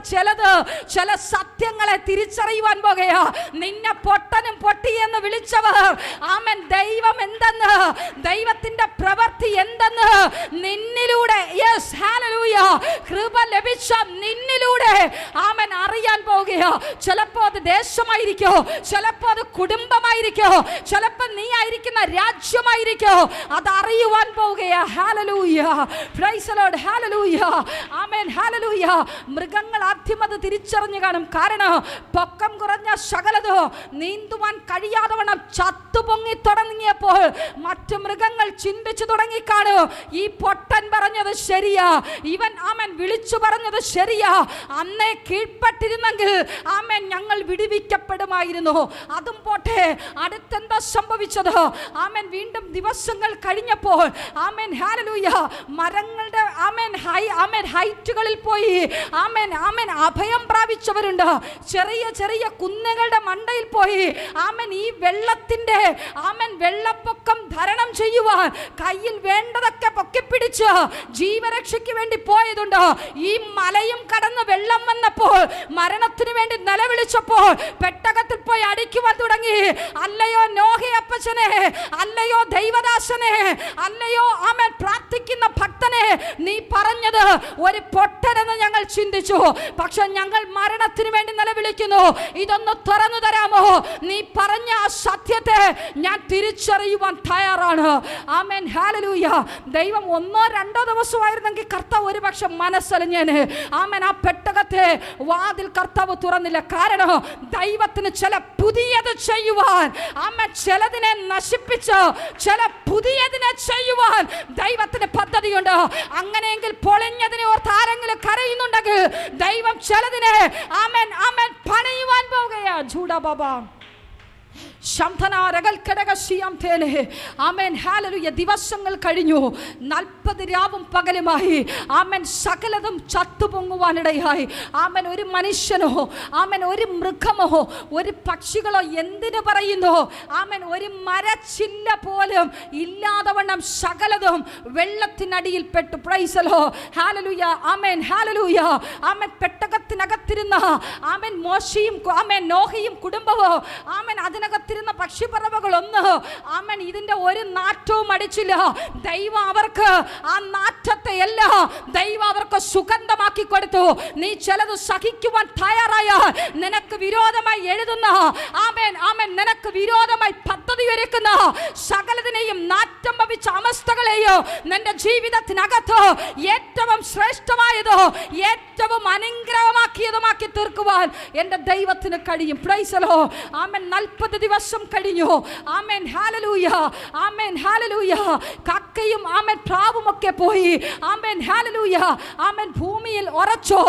ചില സത്യങ്ങളെ തിരിച്ചറിയുവാൻ പോകുകയാ. നിന്നെ പൊട്ടനും പൊട്ടിയെന്ന് വിളിച്ചവർ ആമൻ ദൈവം എന്തെന്ന്, ദൈവത്തിന്റെ പ്രവൃത്തി എന്തെന്ന് നിന്നിലൂടെ, യെസ് ഹല്ലേലൂയ, കൃപ ലഭിച്ച നിന്നിലൂടെ ആമൻ അറിയാൻ പോകുകയാ. ചിലപ്പോ അത് ദേശമായിരിക്കോ, ചിലപ്പോ അത് കുടുംബമായിരിക്കോ, ചിലപ്പോ നീ ആയിരിക്കുന്ന രാജ്യമായിരിക്കോ, അത് അറിയുവാൻ പോകുകയാ. ഹല്ലേലൂയ. Praise the Lord. ഹല്ലേലൂയ. ആമേൻ. ഹല്ലേലൂയ. മൃഗങ്ങൾ ആദ്യം അത് തിരിച്ചറിഞ്ഞു കാണും. കാരണം പൊക്കം കുറഞ്ഞ സകലതോ നീന്തുവാൻ കഴിയാതെ വണ്ണം ചത്തുപൊങ്ങി തുടങ്ങിയപ്പോൾ മറ്റു മൃഗങ്ങൾ ചിന്തിച്ചു തുടങ്ങിക്കാണും, ഈ പൊട്ടൻ പറഞ്ഞത് ശരിയാ, ഇവൻ ആമൻ വിളിച്ചു പറഞ്ഞത് ശരിയാ. അന്നേ കീഴ്പ്പെട്ടിരുന്നെങ്കിൽ ആമൻ ഞങ്ങൾ വിടുവിക്കപ്പെടുമായിരുന്നു. അതും പോട്ടെ, അടുത്തെന്താ സംഭവിച്ചത്? ആമൻ വീണ്ടും ദിവസങ്ങൾ കഴിഞ്ഞപ്പോൾ ആമൻ ഹല്ലേലൂയ മരങ്ങളുടെ ആമൻ ഹൈറ്റുകളിൽ പോയി ആമൻ അഭയം പ്രാപിച്ചവരുണ്ട്. ചെറിയ ചെറിയ കുന്നുകളുടെ മണ്ടയിൽ പോയി ആമൻ ഈ വെള്ളത്തിന്റെ ആമൻ വെള്ളപ്പൊക്കം ധരണം ചെയ്യുവാൻ കയ്യിൽ വേണ്ടതൊക്കെ പൊക്കിപ്പിടിച്ച് ജീവരക്ഷയ്ക്ക് വേണ്ടി പോയതുണ്ട്. ഈ മലയും കടന്ന് വെള്ളം വന്നപ്പോൾ മരണത്തിന് വേണ്ടി നിലവിളിച്ചപ്പോൾ പെട്ടകത്തിൽ പോയി അടിക്കുവാൻ തുടങ്ങി. അല്ലയോ നോഹയപ്പച്ചനെ, അല്ലയോ ദൈവദാസനെ, അല്ലയോ ആമൻ പ്രാർത്ഥിക്കുന്ന ഭക്തനെ, നീ പറഞ്ഞത് ഒരു പൊട്ടനെന്ന് ഞങ്ങൾ ചിന്തിച്ചു, പക്ഷെ ഞങ്ങൾ മരണത്തിന് വേണ്ടി നിലവിളിക്കുന്നു. ഇതൊന്ന് തുറന്നു തരാമോ? നീ പറഞ്ഞ ആ സത്യത്തെ ഞാൻ തിരിച്ചറിയുവാൻ തയ്യാറാണ്. ആമേൻ. ഹല്ലേലൂയ. ദൈവം 1-2 ദിവസമായിരുന്നെങ്കിൽ കർത്താവ് ഒരു പക്ഷെ മനസ്സലിഞ്ഞേനെ. ആമേൻ. ആ പെട്ടകത്തെ വാതിൽ കർത്താവ് തുറന്നില്ല. കാരണം ദൈവത്തിന് ചില പുതിയത് ചെയ്യുവാൻ, ആമേൻ, ചിലതിനെ നശിപ്പിച്ച് ചില പുതിയതിനെ ചെയ്യുവാൻ ദൈവത്തിന് പദ്ധതിയുണ്ട്. അങ്ങനെയെങ്കിൽ പൊളിഞ്ഞതിനെ ഓർത്ത് ആരെങ്കിലും കരയുന്നുണ്ടെങ്കിൽ ദൈവം ചിലതിനെ ആമേൻ ആമേൻ പണിയുവാൻ പോകുകയാ. ജൂഡാ ബാബാ ദിവസങ്ങൾ കഴിഞ്ഞു. 40 രാവും പകലുമായി ആമൻ സകലതും ചത്തുപൊങ്ങുവാനിടയായി. ആമൻ ഒരു മനുഷ്യനോ ആമൻ ഒരു മൃഗമോ ഒരു പക്ഷികളോ എന്തിനു പറയുന്നു ആമൻ ഒരു മരച്ചില്ല പോലും ഇല്ലാതെ വണ്ണം സകലതും വെള്ളത്തിനടിയിൽ പെട്ടു. Price the Lord. ഹല്ലേലൂയ. ആമേൻ. ഹല്ലേലൂയ. ആമൻ. പെട്ടകത്തിനകത്തിരുന്ന ആമൻ മോശയും ആമൻ നോഹയും കുടുംബവും ആമൻ അതിനകത്തിരുന്ന പക്ഷിപ്പറവകളൊന്ന് ആമൻ ഇതിന്റെ ഒരു നാറ്റവും അടിച്ചില്ല. ദൈവം അവർക്ക് ആ നാറ്റത്തെ എല്ലാം ദൈവം അവർക്ക് സുഗന്ധമാക്കി മനസ്സിലാക്കി കൊടുത്തു. നീ ചിലത് സഹിക്കുവാൻ തയ്യാറായാൽ നിനക്ക് വിരോധമായി എഴുതുന്ന ആമേൻ ആമേൻ നിനക്ക് വിരോധമായി പദ്ധതി ഒരുക്കുന്ന സകലതിനെയും നാറ്റം ഭവിച്ച അവസ്ഥകളെയോ നിന്റെ ജീവിതത്തിനകത്ത് ഏറ്റവും ശ്രേഷ്ഠമായതോ ഏറ്റവും അനുഗ്രഹമാക്കിയതുമാക്കി തീർക്കുവാൻ എൻ്റെ ദൈവത്തിന് കഴിയും. Price the Lord. ആമേൻ. 40 ദിവസം കഴിഞ്ഞു. ആമേൻ ഹല്ലേലൂയ. ആമേൻ ഹല്ലേലൂയ. കക്കയും ആമേൻ പ്രാവും ഒക്കെ പോയി. ആമേൻ ഹല്ലേലൂയ. ആമേൻ ഭൂമിയിൽ ഉറച്ചു.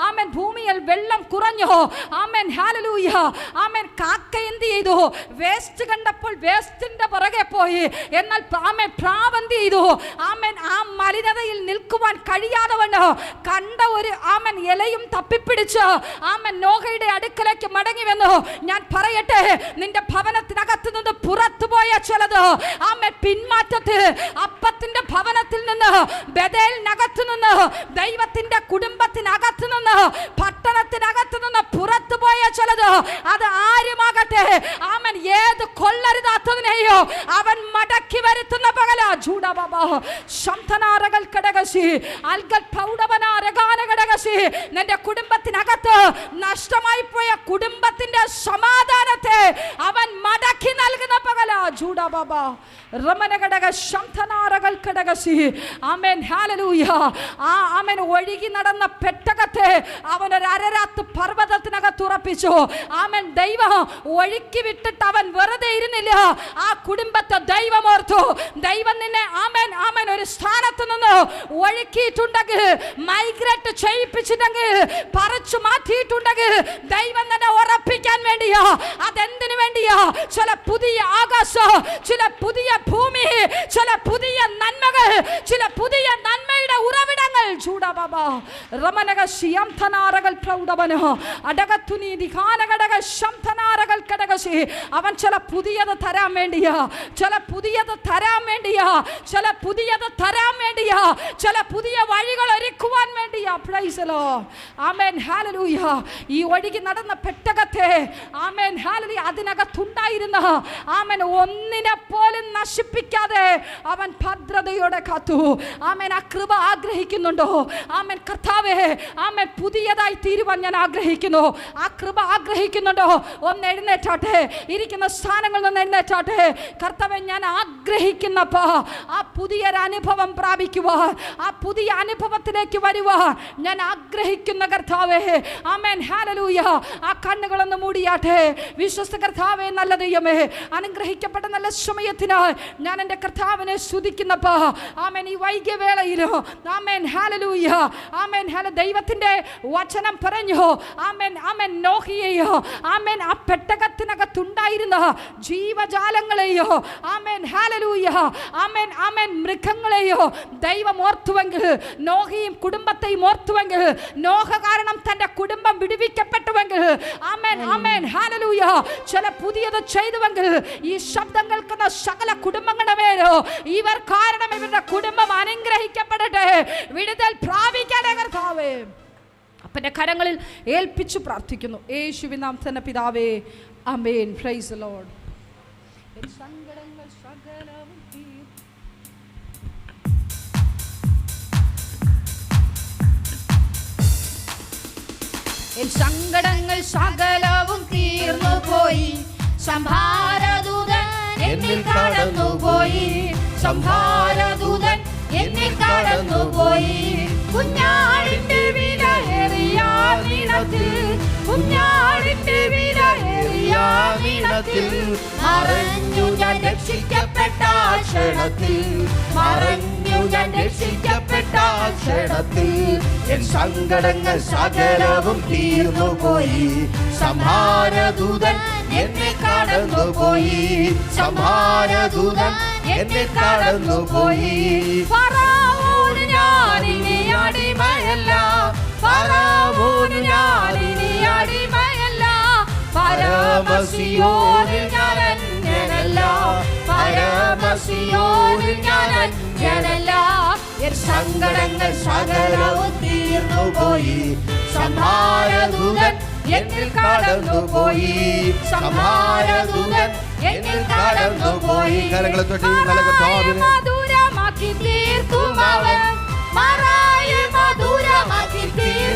ആമേൻ ഭൂമിയിൽ വെള്ളം കുറഞ്ഞു. ആമേൻ ഹല്ലേലൂയ. ആമേൻ കാക്ക എന്ത് ചെയ്തു? വേസ്റ്റ് കണ്ടപ്പോൾ വേസ്റ്റിന്റെ പുറകെ പോയി. എന്നാൽ ആമേൻ പ്രാവ് എന്ത് ചെയ്തു? ആമേൻ ആ മലിനതയിൽ നിൽക്കുവാൻ കഴിയാതെ വണ്ണം കണ്ട ഒരു ആമേൻ ഇലയും തപ്പിപ്പിടിച്ച് ആമേൻ നോഹയുടെ അടുക്കലേക്ക് മടങ്ങി വന്നു. ഞാൻ പറയട്ടെ, നിന്റെ ഭവനത്തിനകത്ത് നിന്ന് പുറത്തു പോയ ചിലത് ആമേൻ പിന്മാറ്റത്തിൽ അപ്പത്തിന്റെ ഭവനത്തിൽ നിന്ന് ബേഥേലിനകത്ത് നിന്ന് ദൈവത്തിന്റെ കുടുംബത്തിനകത്ത് നിന്ന് പട്ടണത്തിനകത്ത് നിന്ന് പുറത്തു പോയ ചിലത് അത് ആരുമാകട്ടെ ആമേൻ ഏത് കൊള്ളരുതാത്തതിനെയോ അവൻ മടക്കി വരുത്തുന്ന പകല ജൂഡബബ ശംതനാരകൾ കടകശി അൽഗൽ പ്രൗഢവനാരഗാന കടകശി നിന്റെ കുടുംബത്തിനകത്ത് നഷ്ടമായി പോയ കുടുംബത്തിന്റെ സമാധാനത്തെ അവൻ മടക്കി നൽകുന്ന പകല ജൂഡബബ റമന കടക ശംതനാരകൾ കടകശി. Amen hallelujah. ആ ആമേൻ ഒഴുകി നടന്ന പെട്ടകത്തെ അവൻ ഒരു അരരാത്ത് പർവ്വതത്തിനകത്ത് ഉറപ്പിച്ചു. ആമേൻ ദൈവം ഒഴുക്കി വിട്ടിട്ട് അവൻ വെറുതെ ഇരുന്നില്ല. ആ കുടുംബത്തെ ദൈവം ഓർത്തു. ദൈവം നിന്നെ ആമേൻ ആമേൻ ഒരു സ്ഥാനത്ത് നിന്ന് ഒഴുക്കിയിട്ടുണ്ടെങ്കിൽ, മൈഗ്രേറ്റ് ചെയ്യിപ്പിച്ചിട്ടുണ്ടെങ്കിൽ, പറിച്ചു മാറ്റിയിട്ടുണ്ടെങ്കിൽ ദൈവം തന്നെ ഉറപ്പിക്കാൻ വേണ്ടിയാ. അതെന്തിനു വേണ്ടിയാ? ചില പുതിയ ആകാശം, ചില പുതിയ ഭൂമി, ചില പുതിയ നന്മകൾ, ചില പുതിയ നന്മയുടെ ഉറവിടങ്ങൾ ചൂടബബ റമനക ശിയംതനാരകൾ പ്രൗഢവന അടകത്തുനി ദിഖാനകടക ശംതനാരകൾ കടകശി. അവൻ ചില പുതിയത് തരാൻ വേണ്ടിയാ, ചില പുതിയത് തരാൻ വേണ്ടിയാ, ചില പുതിയത് തരാൻ വേണ്ടിയാ, ചില പുതിയ വഴികൾ ഒരുക്കുവാൻ വേണ്ടിയാ. Price the Lord. ആമേൻ ഹല്ലേലൂയ. ഈ ഒഴുകി നടന്ന പെട്ടകത്തെ ആമേൻ ഹല്ലേലൂയ അതിനകത്തുണ്ടായിരുന്ന ആമേൻ ഒന്നിനെ പോലും നശിപ്പിക്കാതെ അവൻ ഭദ്രതയോടെ കാത്തു. ആമേൻ ആ കൃപ ആഗ്രഹിക്കുന്നുണ്ടോ? ആമേൻ കർത്താവേ, ആമേൻ പുതിയതായി തീരുവാൻ ഞാൻ ആഗ്രഹിക്കുന്നു. ആ കൃപ ആഗ്രഹിക്കുന്നുണ്ടോ? ഒന്ന് എഴുന്നേറ്റാട്ടെ, ഇരിക്കുന്ന സ്ഥാനങ്ങളിൽ നിന്ന് എഴുന്നേറ്റാട്ടെ. കർത്താവേ, ഞാൻ ആഗ്രഹിക്കുന്നപ്പോ ആ പുതിയൊരു അനുഭവം പ്രാപിക്കുവാൻ, ആ പുതിയ അനുഭവത്തിലേക്ക് വരുവാൻ ഞാൻ ആഗ്രഹിക്കുന്ന കർത്താവേ. Amen hallelujah. ആ കണ്ണുകളൊന്ന് മൂടിയാട്ടെ. വിശ്വസ്ത കർത്താവേ, നല്ല ദൈവമേ, അനുഗ്രഹിക്കപ്പെട്ട നല്ല സമയത്തിനായി ഞാൻ എൻ്റെ കർത്താവിനെ സ്തുതിക്കുന്നപ്പോ ആമേൻ ഈ വൈകിയ വേളയിലോ ആമേൻ ഹല്ലേലൂയ. ആമേൻ ഹല്ലേലൂയ. ദൈവത്തിൻ്റെ വചനം പറഞ്ഞു ആമേൻ ആമേൻ നോഹിയെയോ ആമേൻ ആ പെട്ടകത്തിനകത്തുണ്ടായിരുന്ന ജീവജാലങ്ങളെയോ ആമേൻ ഹല്ലേലൂയ ആമേൻ ആമേൻ മൃഗങ്ങളെയോ ദൈവം ഓർത്തുവെങ്കിൽ, നോഹിയും കുടുംബത്തെയും ഓർത്തുവെങ്കിൽ, നോഹ കാരണം തൻ്റെ കുടുംബം വിടുവിക്കപ്പെട്ടുവെങ്കിൽ, ആമേൻ ആമേൻ ഹല്ലേലൂയ, ചില പുതിയത് ചെയ്തുവെങ്കിൽ ഈ ശബ്ദം കേൾക്കുന്ന സകല കുടുംബങ്ങളുടെ മേലോ ഇവർ കാരണം ഇവരുടെ കുടുംബം അനുഗ്രഹിക്കപ്പെടട്ടെ, വിടുതൽ പ്രാപിക്കട്ടെ കർത്താവേ. അപ്പൻ്റെ കരങ്ങളിൽ ഏൽപ്പിച്ചു പ്രാർത്ഥിക്കുന്നു യേശുവിൻ നാമത്തിൽ പിതാവേ, ആമേൻ. Praise the Lord. സങ്കടങ്ങൾ സകലവും സങ്കടങ്ങൾ സകലവും തീർന്നു പോയി, സംഹാരദൂതൻ എന്നിൽ കടന്നുപോയി, സംഹാരദൂതൻ എന്നിൽ കടന്നുപോയി. കുഞ്ഞാടിന്റെ വിലയേറിയ നീളത്തിൽ, കുഞ്ഞാടിന്റെ വിലയേറിയ നീളത്തിൽ മറഞ്ഞു ഞാൻ രക്ഷിക്കപ്പെട്ട ക്ഷണത്തിൽ, മറഞ്ഞു ഞാൻ രക്ഷിക്കപ്പെട്ട ക്ഷണത്തിൽ എൻ സങ്കടങ്ങൾ സകലവും തീർന്നുപോയി, സംഹാരദൂതൻ എന്നെ കടന്നുപോയി, സംഹാരദൂതൻ എന്നെ കടന്നുപോയി. ഫറവോന് ഞാനിനി അടിമയല്ല, ഫറവോന് ഞാനിനി അടിമയല്ല, പരമസിയോനിൽ ഞാൻ അന്യനല്ല, പരമസിയോനിൽ ഞാൻ അന്യനല്ല. എൻ സങ്കടങ്ങൾ സകലവും തീർന്നുപോയി, സംഹാരദൂതൻ എന്നിൽ കടന്നുപോയി, സംഹാരദൂതൻ എന്നിൽ കടന്നുപോയി. മധുരമാക്കി തീർക്കും അവൻ, മറായെ മധുരമാക്കി തീർക്കും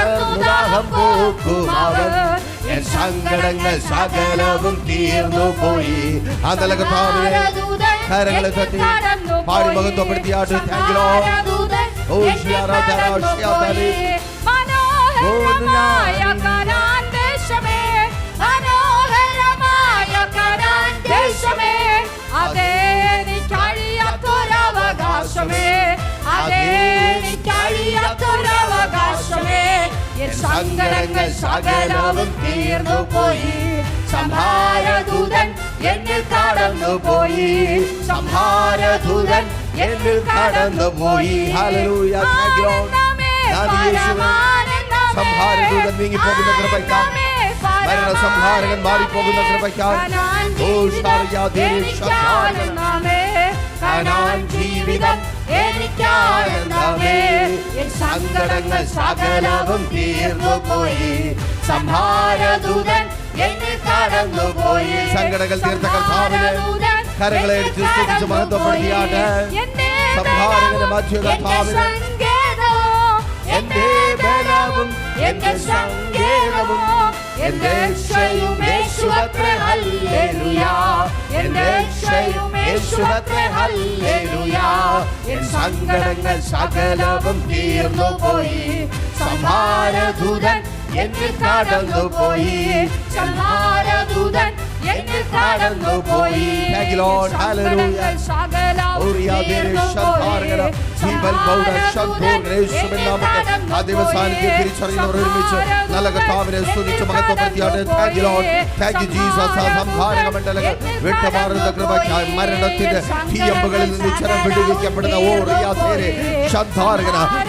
ഉണർന്നു ദാഹം പോക്കും അവൻ. എൻ സങ്കടങ്ങൾ സകലവും തീർന്നു പോയി. ആ നല്ല കർത്താവിനെ കരങ്ങളെ തട്ടി പാടി മഹത്വപ്പെടുത്തിയാട്ട്. Thank you Lord. ഓ ശിയാരാധന ശിയാതാലി മനോഹരമായ കനാൻ ദേശമേ, മനോഹരമായ കനാൻ ദേശമേ, അതെനിക്കഴിയാത്തൊരവകാശമേ, അതെനിക്കഴിയാത്തൊരവകാശമേ. എൻ സങ്കടങ്ങൾ സകലവും തീർന്നു പോയി. സംഹാരദൂതൻ എന്നിൽ കടന്നുപോയി. സംഹാരദൂതൻ എന്നിൽ കടന്നുപോയി. ഹല്ലേലൂയ. Thank you Lord. സംഹാരദൂതൻ നീങ്ങിപ്പോകുന്ന കൃപയ്ക്കായി, മരണ സംഹാരകൻ മാറിപ്പോകുന്ന കൃപയ്ക്കായി, ജീവിതം എനിക്കാനന്ദമേ. എൻ സങ്കടങ്ങൾ സകലവും തീർന്നു പോയി. സംഹാരദൂതൻ എന്നിൽ കടന്നുപോയി. സങ്കടങ്ങൾ തീർത്ത കർത്താവിനെ കരങ്ങളെ അടിച്ച് സ്തുതിച്ച് മഹത്വപ്പെടുത്തിയാട്ട്. സംഹാരകന്റെ മധ്യ കർത്താവിനെ എന്റെ ബലവും എന്റെ സങ്കേതവും എന്റെ രക്ഷയും യേശുവത്രേ ഹല്ലേലൂയ. എന്റെ രക്ഷയും യേശുവത്രേ ഹല്ലേലൂയ. എൻ സങ്കടങ്ങൾ സകലവും തീർന്നു പോയി. സംഹാരദൂതൻ എന്നിൽ കടന്നുപോയി. സംഹാരദൂതൻ എന്നിൽ കടന്നുപോയി. Thank you Lord. Hallelujah. നല്ല കർത്താവിനെ സ്തുതിച്ച് മഹത്വപ്പെടുത്തിയാട്ട്. Thank you Lord. Thank you Jesus. സംഹാരക മണ്ഡലങ്ങൾ വിട്ടുമാറുന്ന കൃപയ്ക്കായി, മരണത്തിന്റെ തീയമ്പുകളിൽ നിന്ന് ചെറ വിടുവിക്കപ്പെടുന്ന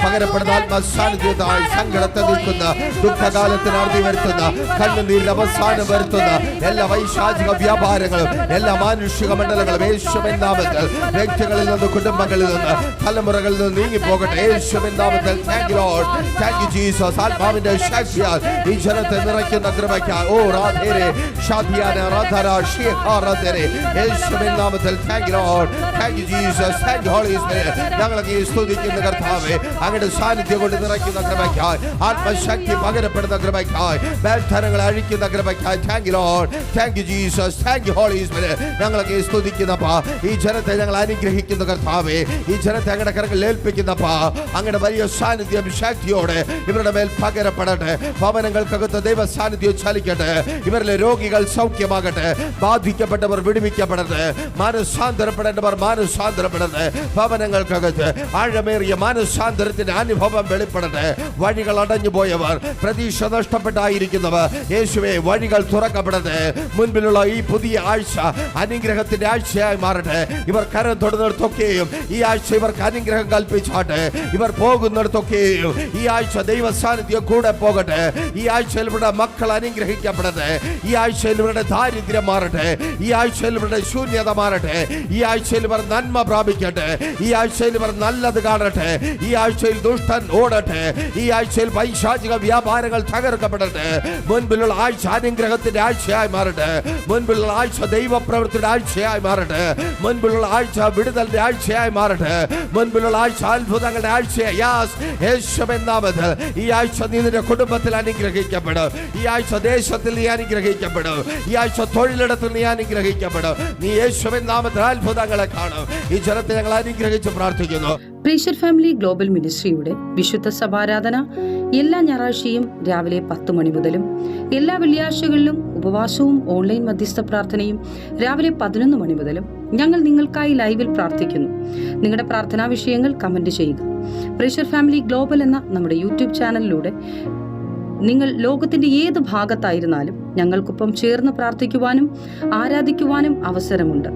പകരപ്പെടുന്ന ആത്മസാന്നിധ്യത്തായി സങ്കടത്തെ നിൽക്കുന്ന, ദുഃഖകാലത്തിന് അറുതി വരുത്തുന്ന, കണ്ണുനീരിന് അവസാനം വരുത്തുന്ന എല്ലാ വൈശാചിക വ്യാപാരങ്ങളും, എല്ലാ മാനുഷിക മണ്ഡലങ്ങളും യേശുവിൻ നാമത്തിൽ വ്യക്തികളിൽ നിന്ന്, കുടുംബങ്ങളിൽ നിന്ന്, തലമുറകളിൽ നിന്ന് നീങ്ങിപ്പോകട്ടെ യേശുവിൻ നാമത്തിൽ. Thank you Lord. Thank you Jesus. ആത്മാവിന്റെ ശക്തിയാൽ ഈ ജനത്തെ നിറയ്ക്കുന്ന കൃപയ്ക്കായി ഓ രാധേരെ ഷാദിയാന രാധര ഷിഹാറധരെ യേശുവിൻ നാമത്തിൽ. Thank you Lord. Thank you Jesus. Thank you Holy Spirit. ഞങ്ങളെ സ്തുതിക്കുന്ന കർത്താവേ, അങ്ങയുടെ സാന്നിധ്യം കൊണ്ട് നിറയ്ക്കുന്ന കൃപയ്ക്കായി, ആത്മശക്തി പകരപ്പെടുന്ന കൃപയ്ക്കായി, ബന്ധനങ്ങൾ അഴിക്കുന്ന കൃപയ്ക്കായി. Thank you Lord. Thank you Jesus. Thank you Holy Spirit. ഞങ്ങളൊക്കെ സ്തുതിക്കുന്നപ്പാ, ഈ ജനത്തെ ഞങ്ങൾ അനുഗ്രഹിക്കുന്ന കർത്താവേ, ഈ ജനത്തെ അങ്ങയുടെ കരങ്ങളിൽ ഏൽപ്പിക്കുന്നപ്പാ, അങ്ങയുടെ വലിയ സാന്നിധ്യം ശക്തിയോടെ ഇവരുടെ മേൽ പകരപ്പെടട്ടെ. ഭവനങ്ങൾക്കകത്ത് ദൈവ സാന്നിധ്യം ചലിക്കട്ടെ. ഇവരിലെ രോഗികൾ സൗഖ്യമാകട്ടെ. ബാധിക്കപ്പെട്ടവർ വിടുവിക്കപ്പെടട്ടെ. മാനസാന്തരപ്പെടേണ്ടവർ മാനസാന്തരപ്പെടട്ടെ. ഭവനങ്ങൾക്കകത്ത് ആഴമേറിയ മാനസാന്തരത്തിന്റെ അനുഭവം വെളിപ്പെടട്ടെ. വഴികൾ അടഞ്ഞുപോയവർ, പ്രതീക്ഷ നഷ്ടപ്പെട്ടായിരിക്കുന്നവർ, യേശുവേ വഴികൾ തുറക്കപ്പെടട്ടെ. മുൻപിലുള്ള ഈ പുതിയ ആഴ്ച അനുഗ്രഹത്തിന്റെ ആഴ്ചയായി മാറട്ടെ. ഇവർ കരം തൊടുന്നിടത്തൊക്കെയും ഈ ആഴ്ച ഇവർക്ക് അനുഗ്രഹം കൽപ്പിച്ചാട്ടെ. ഇവർ പോകുന്നിടത്തൊക്കെയും ഈ ആഴ്ച ദൈവ സാന്നിധ്യം കൂടെ പോകട്ടെ. ഈ ആഴ്ചയിൽ ഇവരുടെ മക്കൾ അനുഗ്രഹിക്കപ്പെടട്ടെ. ഈ ആഴ്ചയിൽ ഇവരുടെ ദാരിദ്ര്യം മാറട്ടെ. ഈ ആഴ്ചയിൽ ഇവരുടെ ശൂന്യത മാറട്ടെ. ഈ ആഴ്ചയിൽ ഇവർ നന്മ പ്രാപിക്കട്ടെ. ഈ ആഴ്ചയിൽ ഇവർ നല്ലത് കാണട്ടെ. ഈ ആഴ്ചയിൽ ദുഷ്ടൻ ഓടട്ടെ. ഈ ആഴ്ചയിൽ പൈശാചിക വ്യാപാരങ്ങൾ തകർക്കപ്പെടട്ടെ. മുൻപിലുള്ള ആഴ്ച അനുഗ്രഹത്തിന്റെ ആഴ്ചയായി മാറട്ടെ. മുൻപിലുള്ള ആഴ്ച ദൈവപ്രവൃത്തിയുടെ ആഴ്ചയായി മാറട്ടെ. മുൻപിലുള്ള ആഴ്ച വിടുതലിന്റെ ആഴ്ചയായി മാറട്ടെ. മുൻപിലുള്ള ആഴ്ച അത്ഭുതങ്ങളുടെ ആഴ്ചയായി. യേശുവിൻ നാമത്തിൽ ഈ ആഴ്ച നീ നിന്റെ കുടുംബത്തിൽ അനുഗ്രഹിക്കപ്പെടും. ഈ ആഴ്ച ദേശത്തിൽ നീ അനുഗ്രഹിക്കപ്പെടും. ഈ ആഴ്ച തൊഴിലിടത്തിൽ നീ അനുഗ്രഹിക്കപ്പെടും. നീ യേശുവിൻ നാമത്തിൽ അത്ഭുതങ്ങളെ കാണും. ഈ ജനത്തെ ഞങ്ങൾ അനുഗ്രഹിച്ച് പ്രാർത്ഥിക്കുന്നു. പ്രീഷർ ഫാമിലി ഗ്ലോബൽ മിനിസ്ട്രിയുടെ വിശുദ്ധ സഭാരാധന എല്ലാ ഞായറാഴ്ചയും രാവിലെ 10 മണി മുതലും എല്ലാ വെള്ളിയാഴ്ചകളിലും ഉപവാസവും ഓൺലൈൻ മധ്യസ്ഥ പ്രാർത്ഥനയും രാവിലെ 11 മണി മുതലും ഞങ്ങൾ നിങ്ങൾക്കായി ലൈവിൽ പ്രാർത്ഥിക്കുന്നു. നിങ്ങളുടെ പ്രാർത്ഥനാ വിഷയങ്ങൾ കമന്റ് ചെയ്യുക. പ്രീഷർ ഫാമിലി ഗ്ലോബൽ എന്ന നമ്മുടെ യൂട്യൂബ് ചാനലിലൂടെ നിങ്ങൾ ലോകത്തിന്റെ ഏത് ഭാഗത്തായിരുന്നാലും ഞങ്ങൾക്കൊപ്പം ചേർന്ന് പ്രാർത്ഥിക്കുവാനും ആരാധിക്കുവാനും അവസരമുണ്ട്.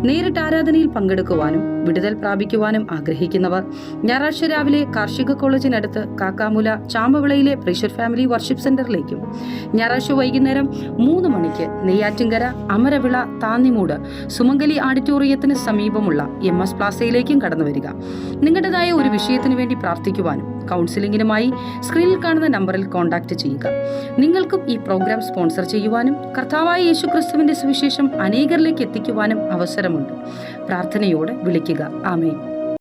നേരിട്ട് ആരാധനയിൽ പങ്കെടുക്കുവാനും വിടുതൽ പ്രാപിക്കുവാനും ആഗ്രഹിക്കുന്നവർ ഞായറാഴ്ച രാവിലെ കാർഷിക കോളേജിനടുത്ത് കാക്കാമുല ചാമ്പവിളയിലെ പ്രീഷർ ഫാമിലി വർഷിപ്പ് സെന്ററിലേക്കും ഞായറാഴ്ച വൈകുന്നേരം 3 മണിക്ക് നെയ്യാറ്റിൻകര അമരവിള താന്നിമൂട് സുമംഗലി ഓഡിറ്റോറിയത്തിന് സമീപമുള്ള MS പ്ലാസയിലേക്കും കടന്നു വരിക. നിങ്ങളുടേതായ ഒരു വിഷയത്തിനു വേണ്ടി പ്രാർത്ഥിക്കുവാനും കൗൺസിലിംഗിനുമായി സ്ക്രീനിൽ കാണുന്ന നമ്പറിൽ കോൺടാക്ട് ചെയ്യുക. നിങ്ങൾക്കും ഈ പ്രോഗ്രാം സ്പോൺസർ ചെയ്യുവാനും കർത്താവായ യേശുക്രിസ്തുവിന്റെ സുവിശേഷം അനേകരിലേക്ക് എത്തിക്കുവാനും അവസരമുണ്ട്. പ്രാർത്ഥനയോടെ വിളിക്കുക. ആമേൻ.